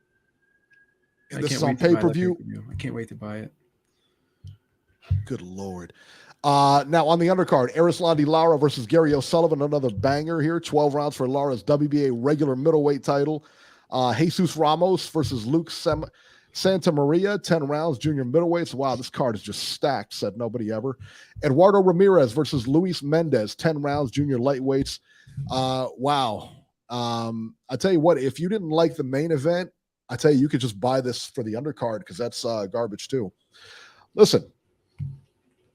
Speaker 3: And this is on pay-per-view.
Speaker 4: I can't wait to buy it.
Speaker 3: Good Lord. Now on the undercard, Erislandy Lara versus Gary O'Sullivan, another banger here. 12 rounds for Lara's WBA regular middleweight title. Jesus Ramos versus Luke Santa Maria, 10 rounds, junior middleweights. Wow, this card is just stacked, said nobody ever. Eduardo Ramirez versus Luis Mendez, 10 rounds, junior lightweights. Wow. I tell you what, if you didn't like the main event, I tell you could just buy this for the undercard because that's garbage too. Listen,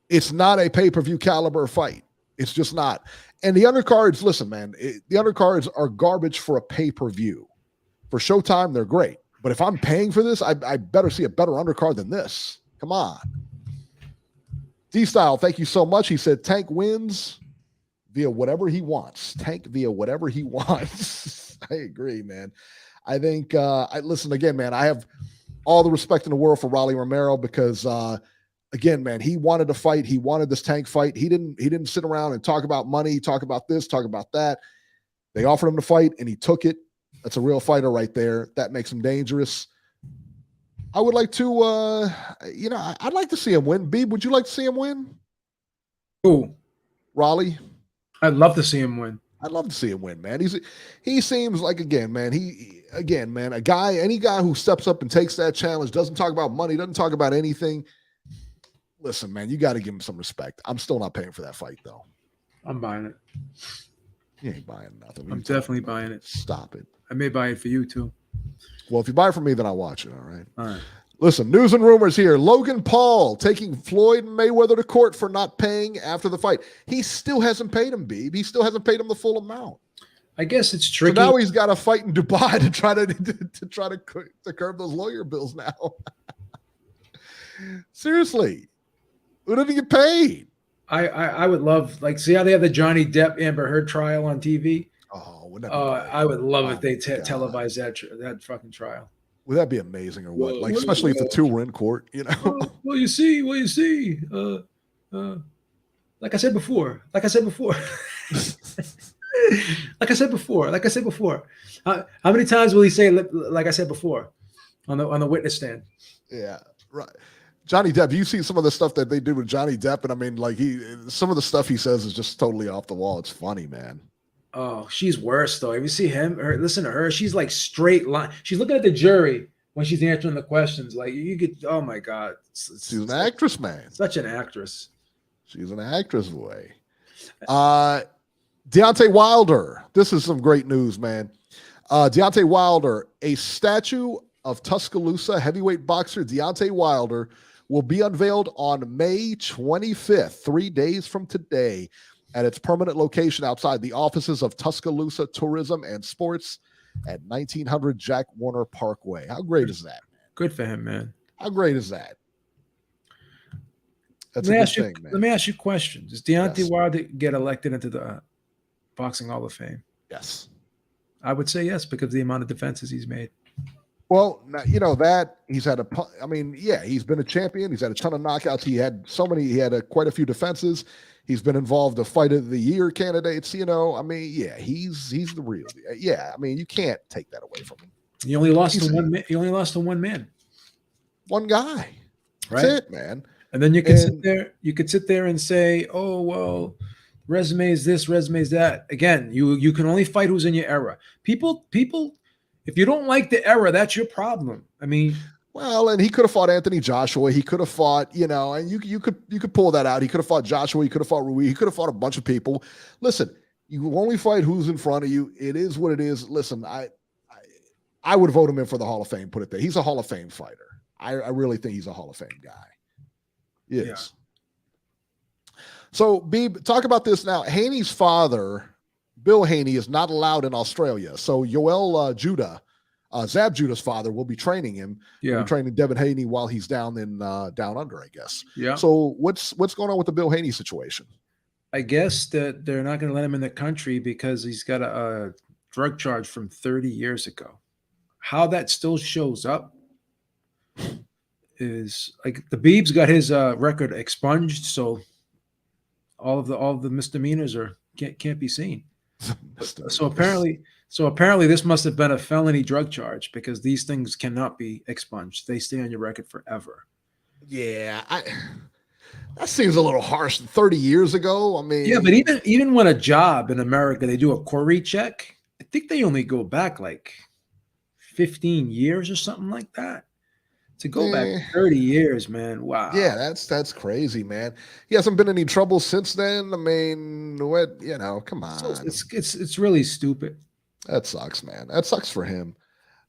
Speaker 3: it's not a pay-per-view caliber fight. It's just not. And the undercards, listen, man, the undercards are garbage for a pay-per-view. For Showtime, they're great. But if I'm paying for this, I better see a better undercard than this. Come on. D-Style, thank you so much. He said Tank wins via whatever he wants. Tank via whatever he wants. I agree, man. I think, listen, again, man, I have all the respect in the world for Rolly Romero because, again, man, he wanted to fight. He wanted this Tank fight. He didn't sit around and talk about money, talk about this, talk about that. They offered him to fight, and he took it. That's a real fighter right there. That makes him dangerous. I would like to, I'd like to see him win. Beeb, would you like to see him win?
Speaker 4: Who?
Speaker 3: Raleigh?
Speaker 4: I'd love to see him win.
Speaker 3: I'd love to see him win, man. He seems like, again, man, any guy who steps up and takes that challenge, doesn't talk about money, doesn't talk about anything. Listen, man, you got to give him some respect. I'm still not paying for that fight, though.
Speaker 4: I'm buying it.
Speaker 3: You ain't buying nothing.
Speaker 4: I'm definitely buying it.
Speaker 3: Stop it.
Speaker 4: I may buy it for you, too.
Speaker 3: Well, if you buy it from me, then I'll watch it, all right?
Speaker 4: All right.
Speaker 3: Listen, news and rumors here. Logan Paul taking Floyd Mayweather to court for not paying after the fight. He still hasn't paid him, Beeb. He still hasn't paid him the full amount.
Speaker 4: I guess it's tricky.
Speaker 3: So now he's got to fight in Dubai to try to curb those lawyer bills now. Seriously. Who didn't get paid?
Speaker 4: I would love, see how they have the Johnny Depp Amber Heard trial on TV?
Speaker 3: Oh, wouldn't that be
Speaker 4: I would love if they televise that fucking trial.
Speaker 3: Would that be amazing or what? Especially if the two were in court, you know?
Speaker 4: Well, you see. Like I said before. How many times will he say, like I said before, on the witness stand?
Speaker 3: Yeah, right. Johnny Depp, you see some of the stuff that they do with Johnny Depp, and I mean, some of the stuff he says is just totally off the wall. It's funny, man.
Speaker 4: Oh, she's worse though. If you see listen to her. She's like straight line. She's looking at the jury when she's answering the questions. Like you could, oh my God.
Speaker 3: She's an actress, man.
Speaker 4: Such an actress.
Speaker 3: She's an actress, boy. Deontay Wilder. This is some great news, man. Deontay Wilder, a statue of Tuscaloosa heavyweight boxer Deontay Wilder will be unveiled on May 25th, 3 days from today, at its permanent location outside the offices of Tuscaloosa Tourism and Sports at 1900 Jack Warner Parkway. How great is that, man?
Speaker 4: Good for him, man.
Speaker 3: How great is that? That's
Speaker 4: let
Speaker 3: a good thing, man.
Speaker 4: Let me ask you a question. Does Deontay Wilder get elected into the Boxing Hall of Fame?
Speaker 3: Yes.
Speaker 4: I would say yes because of the amount of defenses he's made.
Speaker 3: Well, you know that he's had he's been a champion. He's had a ton of knockouts. He had quite a few defenses. He's been involved in Fight of the Year candidates. He's the real. Yeah, I mean, you can't take that away from him.
Speaker 4: He only lost to one man. He only lost to one man.
Speaker 3: One guy.
Speaker 4: Right?
Speaker 3: That's it, man.
Speaker 4: And then you could sit there. You could sit there and say, "Oh well, resume is this, resume is that." Again, you can only fight who's in your era. People. If you don't like the era, that's your problem. I mean,
Speaker 3: well, and he could have fought Anthony Joshua. He could have fought, and you could pull that out. He could have fought Joshua. He could have fought Ruiz. He could have fought a bunch of people. Listen, you only fight who's in front of you. It is what it is. Listen, I would vote him in for the Hall of Fame. Put it there. He's a Hall of Fame fighter. I really think he's a Hall of Fame guy. He is. Yeah. So, Beeb, talk about this now. Haney's father, Bill Haney, is not allowed in Australia. So Yoel Judah, Zab Judah's father, will be training him.
Speaker 4: Yeah,
Speaker 3: will be training Devin Haney while he's down under, I guess.
Speaker 4: Yeah.
Speaker 3: So what's going on with the Bill Haney situation?
Speaker 4: I guess that they're not going to let him in the country because he's got a drug charge from 30 years ago. How that still shows up is like the Beeb's got his record expunged, so all of the misdemeanors can't be seen. So apparently this must have been a felony drug charge because these things cannot be expunged. They stay on your record forever.
Speaker 3: Yeah, that seems a little harsh. 30 years ago, I mean.
Speaker 4: Yeah, but even when a job in America, they do a query check, I think they only go back like 15 years or something like that. To go back 30 years, man. Wow.
Speaker 3: Yeah, that's crazy, man. He hasn't been in any trouble since then. I mean, come on.
Speaker 4: So it's really stupid.
Speaker 3: That sucks, man. That sucks for him.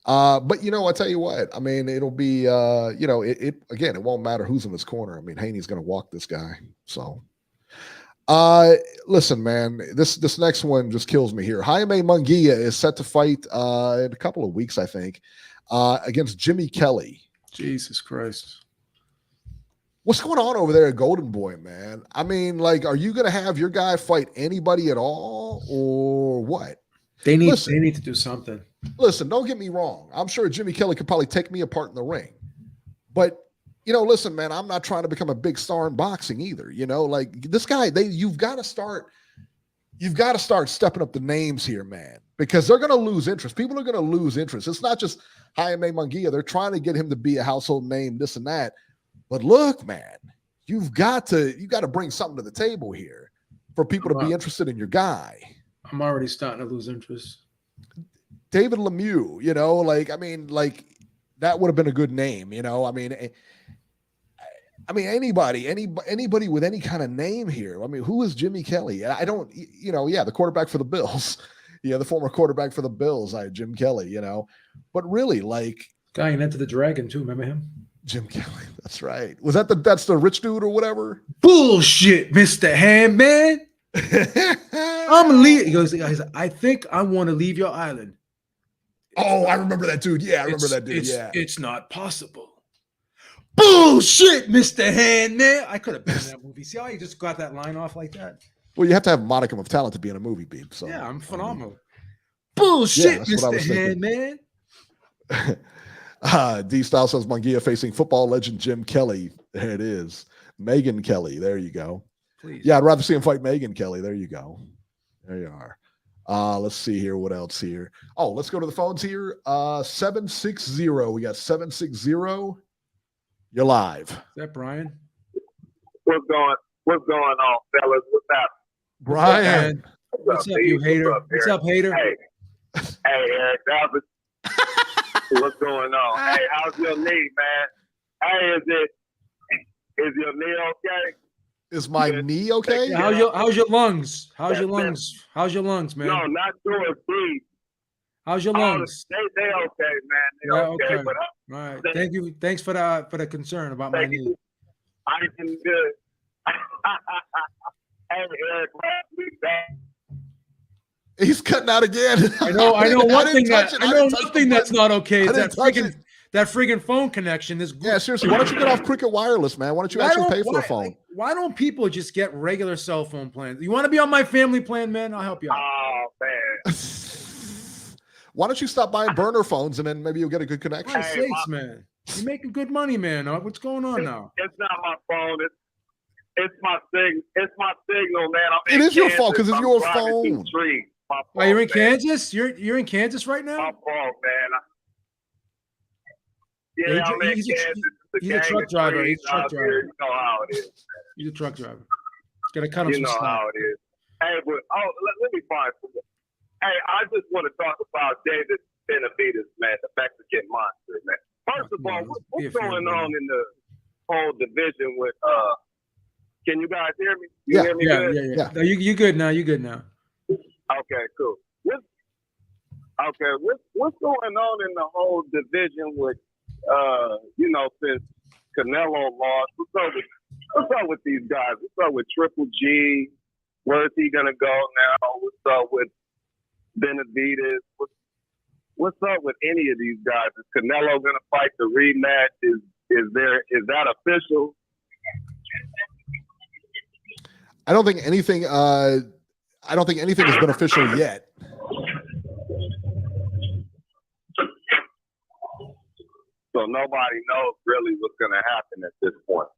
Speaker 3: But I tell you what. I mean, it'll be it again. It won't matter who's in his corner. I mean, Haney's going to walk this guy. So, listen, man. This next one just kills me here. Jaime Munguia is set to fight in a couple of weeks, I think, against Jimmy Kelly.
Speaker 4: Jesus Christ.
Speaker 3: What's going on over there at Golden Boy, man? I mean, like, are you going to have your guy fight anybody at all, or what?
Speaker 4: They need to do something.
Speaker 3: Listen, don't get me wrong. I'm sure Jimmy Kelly could probably take me apart in the ring. But, listen, man, I'm not trying to become a big star in boxing either. Like this guy, you've got to start stepping up the names here, man, because they're going to lose interest. People are going to lose interest. It's not just Jaime Munguia. They're trying to get him to be a household name, this and that. But look, man, you got to bring something to the table here for people to be interested in your guy.
Speaker 4: I'm already starting to lose interest.
Speaker 3: David Lemieux, that would have been a good name, I mean, anybody with any kind of name here. I mean, who is Jimmy Kelly? I don't, the quarterback for the Bills. The former quarterback for the Bills, Jim Kelly, But really,
Speaker 4: guy in Enter the Dragon too, remember him?
Speaker 3: Jim Kelly, that's right. Was that's the rich dude or whatever?
Speaker 4: Bullshit, Mr. Handman. I'm leaving. He goes, I think I want to leave your island.
Speaker 3: Oh, I remember that dude. Yeah, I remember that dude.
Speaker 4: It's not possible. Bullshit, Mr. Handman. I could have been in that movie. See how you just got that line off like that?
Speaker 3: Well, you have to have a modicum of talent to be in a movie, Beep. So
Speaker 4: yeah, I'm phenomenal. Bullshit, Mr. Handman.
Speaker 3: D Style says Munguia facing football legend Jim Kelly. There it is. Megan Kelly. There you go.
Speaker 4: Please.
Speaker 3: Yeah, I'd rather see him fight Megan Kelly. There you go. There you are. Let's see here. What else here? Oh, let's go to the phones here. 760. We got 760. You're live.
Speaker 4: Is that Brian?
Speaker 6: What's going on, fellas? What's up?
Speaker 3: Brian.
Speaker 4: What's up, you hater? What's up, hater?
Speaker 6: Hey, Eric David. What's going on? Hey, how's your knee, man? Hey, is your knee okay?
Speaker 3: Is my knee okay?
Speaker 4: Yeah, how's your lungs? How's your lungs? How's your lungs, man?
Speaker 6: No, not yours, please.
Speaker 4: How's your lungs?
Speaker 6: They okay, man. They okay. But
Speaker 4: all right. Thank you. Thanks for the concern about my knee.
Speaker 6: I did good. Hey, Eric,
Speaker 3: he's cutting out again.
Speaker 4: I know one thing that's not okay is that friggin' phone connection.
Speaker 3: Yeah, seriously. Why don't you get off Cricket Wireless, man? Why don't you actually pay for a phone?
Speaker 4: Why don't people just get regular cell phone plans? You want to be on my family plan, man? I'll help you out.
Speaker 6: Oh, man.
Speaker 3: Why don't you stop buying burner phones and then maybe you'll get a good connection?
Speaker 4: For sakes, man. You're making good money, man. What's going on now?
Speaker 6: It's not my phone. It's my signal. It's my signal, man.
Speaker 3: It is your fault because it's your phone.
Speaker 4: Oh, you're in Kansas? You're in Kansas right now?
Speaker 6: My fault, man. Yeah, I'm in Kansas.
Speaker 4: He's a truck driver. He's a truck driver.
Speaker 6: You know how it is.
Speaker 4: He's a truck driver. Got to cut him some slack.
Speaker 6: You know how it is. Hey, but let me find something. Hey, I just want to talk about David Benavidez, man, the Mexican monster, man. First of all, what's going on in the whole division with can you guys hear me? You hear me good?
Speaker 4: Yeah. No, you good now. You good now.
Speaker 6: Okay, cool. What's going on in the whole division with since Canelo lost? What's up with these guys? What's up with Triple G? Where is he gonna go now? What's up with Benavidez? What's up with any of these guys? Is Canelo gonna fight the rematch? Is that official?
Speaker 3: I don't think anything has been official yet.
Speaker 6: So nobody knows really what's going to happen at this point.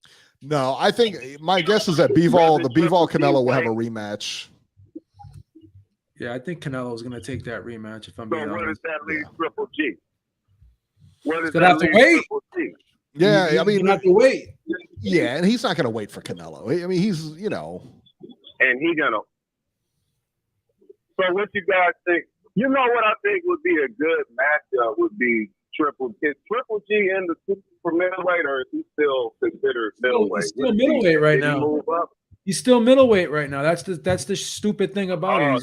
Speaker 3: No, I think my guess is that Bivol Canelo will have a rematch.
Speaker 4: Yeah, I think Canelo is going to take that rematch. If I'm being honest.
Speaker 6: So where does that leave Triple G? Where does
Speaker 4: that leave Triple
Speaker 6: G?
Speaker 3: Yeah, I mean,
Speaker 4: have to wait.
Speaker 3: Yeah, and he's not going to wait for Canelo. I mean, he's
Speaker 6: and he gonna. So what you guys think? You know what I think would be a good matchup would be Triple G in the super middleweight, or is he still considered middleweight?
Speaker 4: He's still middleweight right now.
Speaker 6: Move up?
Speaker 4: He's still middleweight right now. That's the stupid thing about him.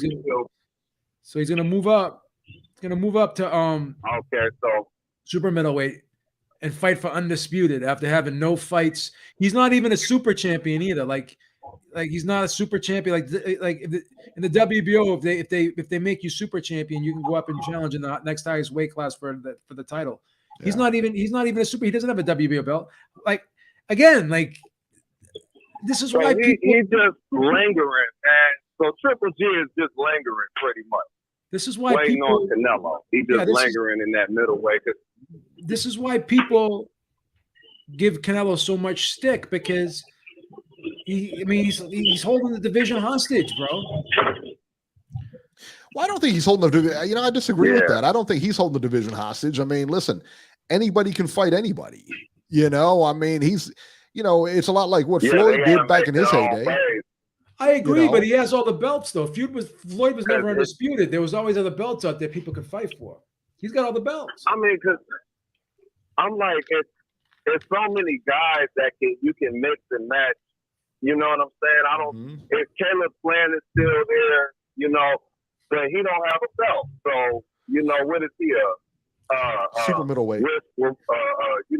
Speaker 4: So he's gonna move up. gonna move up to
Speaker 6: Okay, so
Speaker 4: super middleweight and fight for undisputed after having no fights. He's not even a super champion either. Like he's not a super champion. Like in the WBO, if they make you super champion, you can go up and challenge in the next highest weight class for the title. Yeah. He's not even a super. He doesn't have a WBO belt. Like again, like this is why
Speaker 6: he's just lingering, and so Triple G is just lingering pretty much.
Speaker 4: This is why
Speaker 6: waiting on Canelo. He's just lingering in that middleweight.
Speaker 4: This is why people give Canelo so much stick, because he's holding the division hostage, bro.
Speaker 3: Well, I don't think he's holding the. You know, I disagree with that. I don't think he's holding the division hostage. I mean, listen, anybody can fight anybody. You know, I mean, he's. You know, it's a lot like what Floyd did back in his heyday.
Speaker 4: I agree, but he has all the belts, though. Floyd was never undisputed. There was always other belts out there people could fight for. He's got all the belts.
Speaker 6: I mean, because I'm like, it's so many guys that you can mix and match. You know what I'm saying? I don't. If Caleb Plant is still there, you know, but he don't have a belt. So you know, what is he?
Speaker 3: Super middleweight.
Speaker 6: You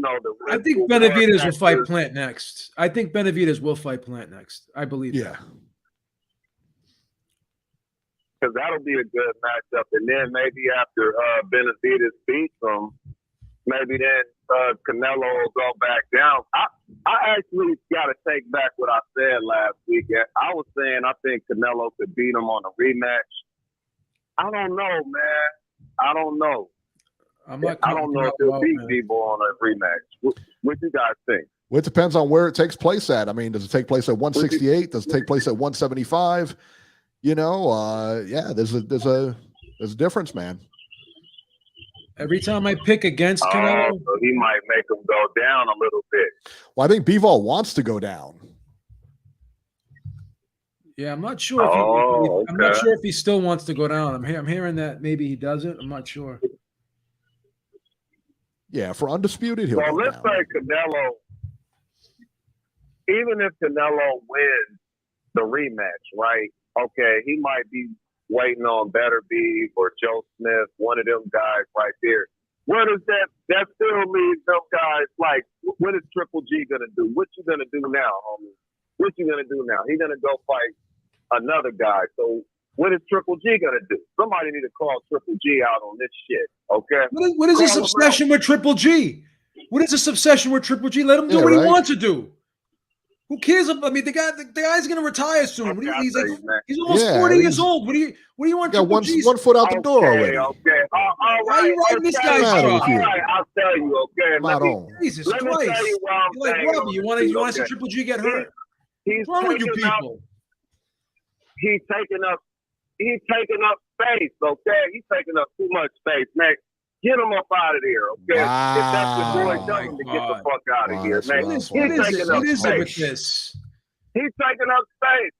Speaker 6: know,
Speaker 4: I think Benavidez will fight Plant next. I think Benavidez will fight Plant next. I believe.
Speaker 3: Yeah.
Speaker 6: Because that'll be a good matchup, and then maybe after Benavidez beats him, maybe then Canelo will go back down. I actually got to take back what I said last week. I was saying I think Canelo could beat him on a rematch. I don't know, man. I don't know. I don't know if he'll beat people on a rematch. What you guys think?
Speaker 3: Well, it depends on where it takes place at. I mean, does it take place at 168? Does it take place at 175? You know, yeah, there's a difference, man.
Speaker 4: Every time I pick against Canelo,
Speaker 6: so he might make him go down a little bit.
Speaker 3: Well, I think Bivol wants to go down.
Speaker 4: Yeah, I'm not sure. I'm not sure if he still wants to go down. I'm hearing that maybe he doesn't. I'm not sure.
Speaker 3: Yeah, for undisputed, he'll go
Speaker 6: let's
Speaker 3: down.
Speaker 6: say Canelo, even if Canelo wins the rematch, right? Okay, he might be waiting on Better Beef or Joe Smith, one of them guys right there. Where does that still leave them guys? Like, what is Triple G gonna do? What you gonna do now, homie? What you gonna do now? He's gonna go fight another guy. So what is Triple G gonna do? Somebody need to call Triple G out on this shit. Okay.
Speaker 4: What is this obsession with Triple G? What is this obsession with Triple G? Let him do what he wants to do. Who cares? I mean, the guy's going to retire soon. He's almost 40 years old. What do you want?
Speaker 3: Got one foot out the door already.
Speaker 6: Okay.
Speaker 4: Why are you riding this guy's truck?
Speaker 6: All right, I'll tell you. Okay.
Speaker 4: Jesus
Speaker 6: Christ.
Speaker 4: Let me tell you what I'm saying. Like Robbie, you want to see Triple G get hurt? What's wrong with you people?
Speaker 6: He's taking up space. Okay, he's taking up too much space. Next. Get him up out of there, okay?
Speaker 3: Wow.
Speaker 6: If that's your boy, tell him to get the fuck out of here, man. He's taking up space. He's taking up space.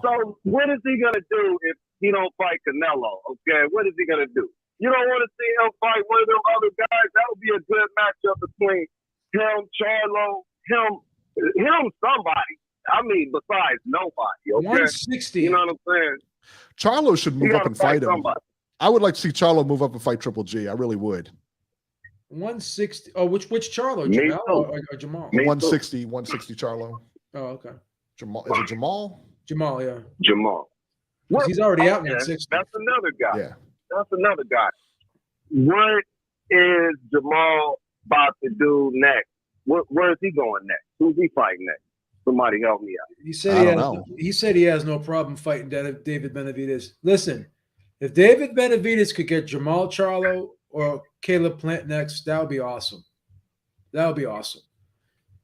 Speaker 6: So what is he gonna do if he don't fight Canelo? Okay, what is he gonna do? You don't want to see him fight one of them other guys. That would be a good matchup between him, Charlo, him, somebody. I mean, besides nobody. Okay,
Speaker 4: 160.
Speaker 6: You know what I'm saying?
Speaker 3: Charlo should move up and fight him.
Speaker 6: Somebody.
Speaker 3: I would like to see Charlo move up and fight Triple G. I really would.
Speaker 4: 160. Oh, which Charlo? Jamal or Jamal?
Speaker 3: 160 Charlo.
Speaker 4: Oh, okay.
Speaker 3: Jamal, is it Jamal?
Speaker 4: Jamal, yeah.
Speaker 6: Jamal.
Speaker 4: He's already out in 160.
Speaker 6: That's another guy.
Speaker 3: Yeah.
Speaker 6: That's another guy. What is Jamal about to do next? Where is he going next? Who's he fighting next? Somebody help me out.
Speaker 4: He said he has no problem fighting David Benavidez. Listen. If David Benavidez could get Jamal Charlo or Caleb Plant next, that would be awesome. That would be awesome.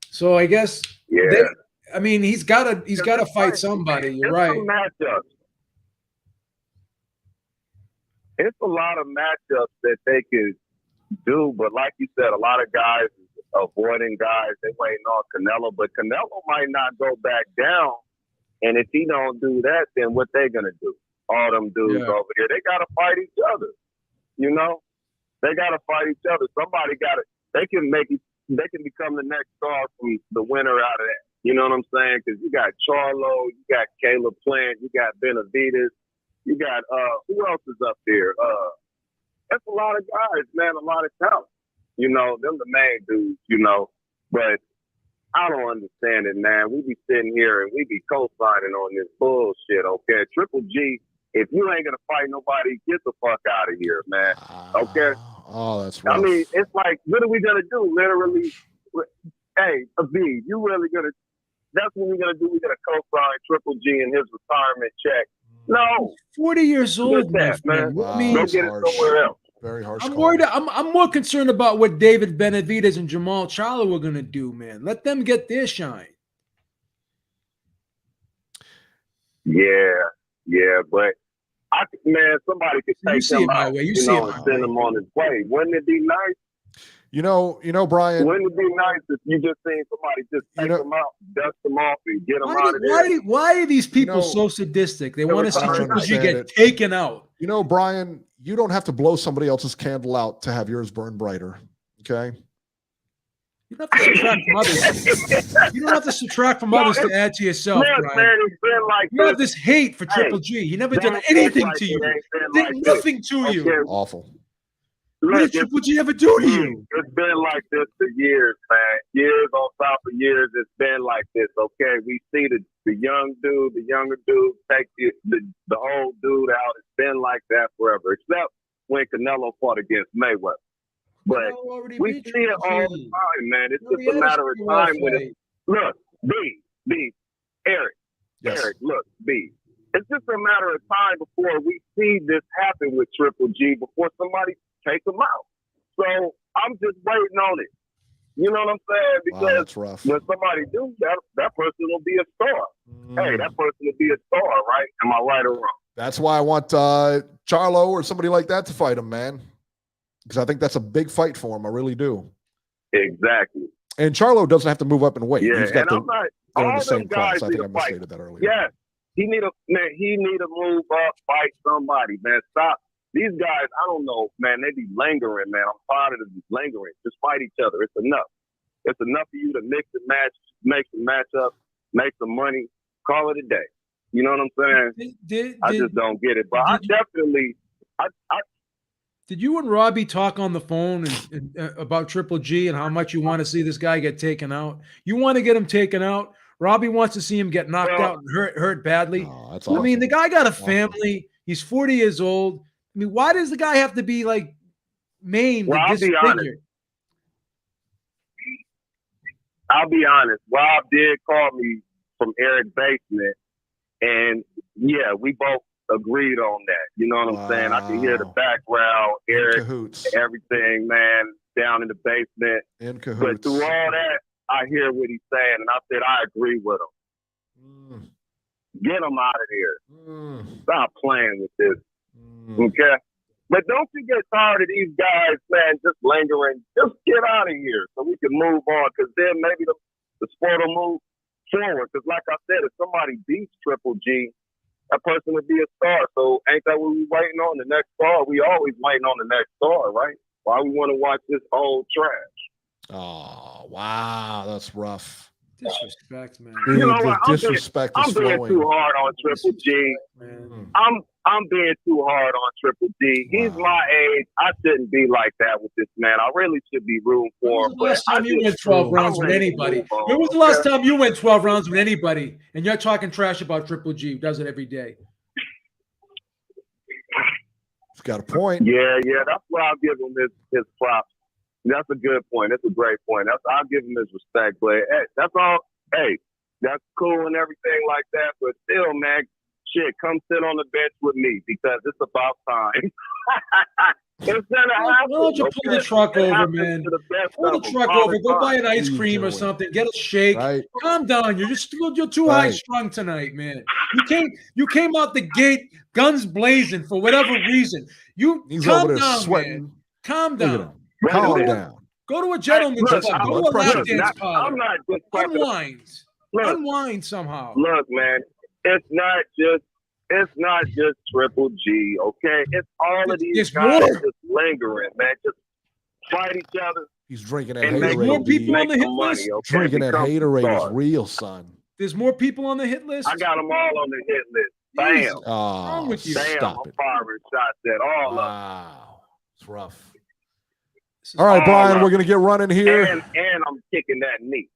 Speaker 4: So I guess, he's got to fight somebody. You're right.
Speaker 6: It's a lot of matchups that they could do, but like you said, a lot of guys avoiding guys. They waiting on Canelo, but Canelo might not go back down. And if he don't do that, then what they gonna do? All them dudes over here, they gotta fight each other. You know, they gotta fight each other. Somebody gotta. They can become the next star from the winner out of that. You know what I'm saying? Because you got Charlo, you got Caleb Plant, you got Benavidez, you got who else is up there?
Speaker 10: That's a lot of guys, man, a lot of talent. You know, them the main dudes, you know. But I don't understand it, man. We be sitting here and we be co-signing on this bullshit, okay? Triple G, if you ain't gonna fight nobody, get the fuck out of here, man. Okay?
Speaker 3: Oh, that's rough.
Speaker 10: I mean, it's like, what are we gonna do? Literally, hey, B, you really gonna? That's what we're gonna do. We're gonna co-sign Triple G in his retirement check. No,
Speaker 4: 40 years old,
Speaker 10: that, man.
Speaker 3: Wow,
Speaker 4: I mean,
Speaker 10: Go get it somewhere else.
Speaker 3: Very harsh.
Speaker 4: I'm
Speaker 3: call.
Speaker 4: worried. I'm more concerned about what David Benavidez and Jamal Charlo were gonna do, man. Let them get their shine.
Speaker 10: Yeah, but somebody could
Speaker 4: You
Speaker 10: take
Speaker 4: see
Speaker 10: him
Speaker 4: it my
Speaker 10: out,
Speaker 4: way. You
Speaker 10: you
Speaker 4: see
Speaker 10: know,
Speaker 4: it
Speaker 10: and
Speaker 4: my
Speaker 10: send
Speaker 4: way.
Speaker 10: him on his way. Wouldn't it be nice?
Speaker 3: You know, Brian.
Speaker 10: Wouldn't it be nice if you just seen somebody just take him out, dust him off, and get him out of there?
Speaker 4: Why are these people so sadistic? They want to see Triple G get taken out.
Speaker 3: You know, Brian, you don't have to blow somebody else's candle out to have yours burn brighter. Okay.
Speaker 4: You don't have to subtract from others. You don't have to subtract from others to add to yourself, Brian.
Speaker 10: Man, it's been like
Speaker 4: you have this hate for Triple G. He never done anything to you. Did nothing to you.
Speaker 3: Awful.
Speaker 4: What did Triple G ever do to you?
Speaker 10: It's been like this for years, man. Years on top of years, it's been like this. Okay, we see the young dude, the younger dude take the old dude out. It's been like that forever, except when Canelo fought against Mayweather. But we see it all the time, man. It's just a matter of time when it. Look, Eric, look, B. It's just a matter of time before we see this happen with Triple G, before somebody take him out. So I'm just waiting on it. You know what I'm saying? Because when somebody do that person will be a star. Hey, that person will be a star, right? Am I right or wrong?
Speaker 3: That's why I want Charlo or somebody like that to fight him, man. Because I think that's a big fight for him. I really do.
Speaker 10: Exactly.
Speaker 3: And Charlo doesn't have to move up in weight.
Speaker 10: Yeah,
Speaker 3: He's got
Speaker 10: and
Speaker 3: they're in the same class. I think I misstated that earlier.
Speaker 10: Yes. He need to move up, fight somebody, man. Stop. These guys, I don't know, man, they be lingering, man. I'm tired of this lingering. Just fight each other. It's enough. It's enough for you to mix and match, make some matchups, make some money, call it a day. You know what I'm saying? I just don't get it. But I definitely
Speaker 4: did you and Robbie talk on the phone and about Triple G and how much you want to see this guy get taken out? You want to get him taken out. Robbie wants to see him get knocked out and hurt badly.
Speaker 3: Oh, that's awesome.
Speaker 4: I mean, the guy got a family. He's 40 years old. I mean, why does the guy have to be like maimed and disfigured?
Speaker 10: I'll be honest. Rob did call me from Eric's basement, and yeah, we both agreed on that. You know what I'm saying? I can hear the background, Eric, everything, man, down in the basement.
Speaker 3: In cahoots.
Speaker 10: But through all that, I hear what he's saying, and I said I agree with him. Get him out of here. Stop playing with this. Okay? But don't you get tired of these guys, man, just lingering. Just get out of here so we can move on, because then maybe the sport will move forward. Because like I said, if somebody beats Triple G, that person would be a star. So ain't that what we waiting on? The next star? We always waiting on the next star, right? Why we want to watch this old trash?
Speaker 3: Oh, wow. That's rough.
Speaker 4: Disrespect, man.
Speaker 3: Dude,
Speaker 10: you know what?
Speaker 3: disrespect
Speaker 10: I'm
Speaker 3: is
Speaker 10: being
Speaker 3: flowing.
Speaker 10: too hard on Triple G. I'm being too hard on Triple G. He's my age. I shouldn't be like that with this man. I really should be rooting for him.
Speaker 4: When was the last time you went 12 rounds with anybody? When was the last time you went 12 rounds with anybody? And you're talking trash about Triple G, who does it every day.
Speaker 3: He's got a point.
Speaker 10: Yeah. That's why I'll give him his props. That's a good point. That's a great point. I'll give him his respect. But hey, that's all. Hey, that's cool and everything like that. But still, man, shit, come sit on the bench with me, because it's about time. It's gonna happen.
Speaker 4: Why don't you pull the truck over, man? Pull the truck over. Go buy an ice cream or something. Get a shake.
Speaker 3: Right.
Speaker 4: Calm down. You're too high strung tonight, man. You came out the gate guns blazing for whatever reason.
Speaker 3: He's
Speaker 4: calm
Speaker 3: over there
Speaker 4: down,
Speaker 3: sweating.
Speaker 4: man. Calm down.
Speaker 3: Calm down.
Speaker 4: Go to a gentleman's club. Go to a lap dance parlor.
Speaker 10: I'm not just
Speaker 4: Unwind somehow.
Speaker 10: Look, man, it's not just Triple G, okay? It's all of these guys just lingering, man. Just fight each other.
Speaker 3: He's drinking that
Speaker 4: There's more people on the hit list.
Speaker 3: Drinking that haterade is real, son.
Speaker 4: There's more people on the hit list.
Speaker 10: I got them all on the hit list. Bam.
Speaker 3: Oh,
Speaker 4: wrong with you?
Speaker 10: Bam.
Speaker 3: Stop
Speaker 10: I'm
Speaker 3: it.
Speaker 10: firing shots at all of them.
Speaker 3: Wow. It's rough. All right, Brian,
Speaker 6: rough.
Speaker 3: we're going to get running here.
Speaker 6: And I'm kicking that knee.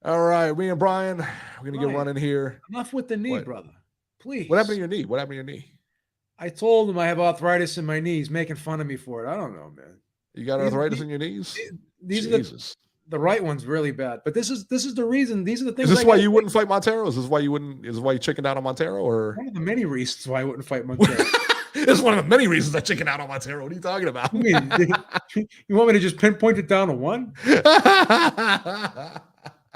Speaker 3: All right, me and Brian, we're going to get running here.
Speaker 4: Enough with the knee, brother. Please.
Speaker 3: What happened to your knee? What happened to your knee?
Speaker 4: I told him I have arthritis in my knees, making fun of me for it. I don't know, man.
Speaker 3: You got arthritis in your knees?
Speaker 4: These are the right one's really bad. But this is the reason. These are the things.
Speaker 3: Is this why you wouldn't fight Montero? Is this why you wouldn't? Is this why you chickened out on Montero? Or
Speaker 4: one of the many reasons why I wouldn't fight Montero.
Speaker 3: It's one of the many reasons I chickened out on Montero. What are you talking about?
Speaker 4: You want me to just pinpoint it down to one?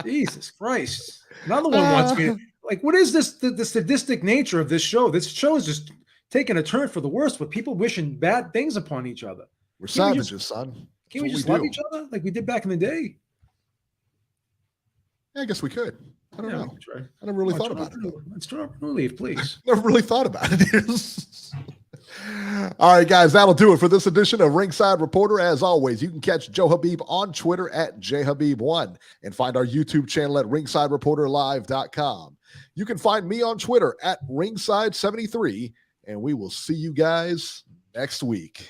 Speaker 4: Jesus Christ! Another one wants me to, like, what is this? The sadistic nature of this show. This show is just taking a turn for the worse with people wishing bad things upon each other.
Speaker 3: We're savages, son.
Speaker 4: Can't we just love each other like we did back in the day?
Speaker 3: Yeah, I guess we could. I don't know. I never really thought about it.
Speaker 4: Let's try a new leaf, please.
Speaker 3: Never really thought about it. All right, guys, that'll do it for this edition of Ringside Reporter. As always, you can catch Joe Habib on Twitter at jhabib1 and find our YouTube channel at ringsidereporterlive.com. You can find me on Twitter at ringside73, and we will see you guys next week.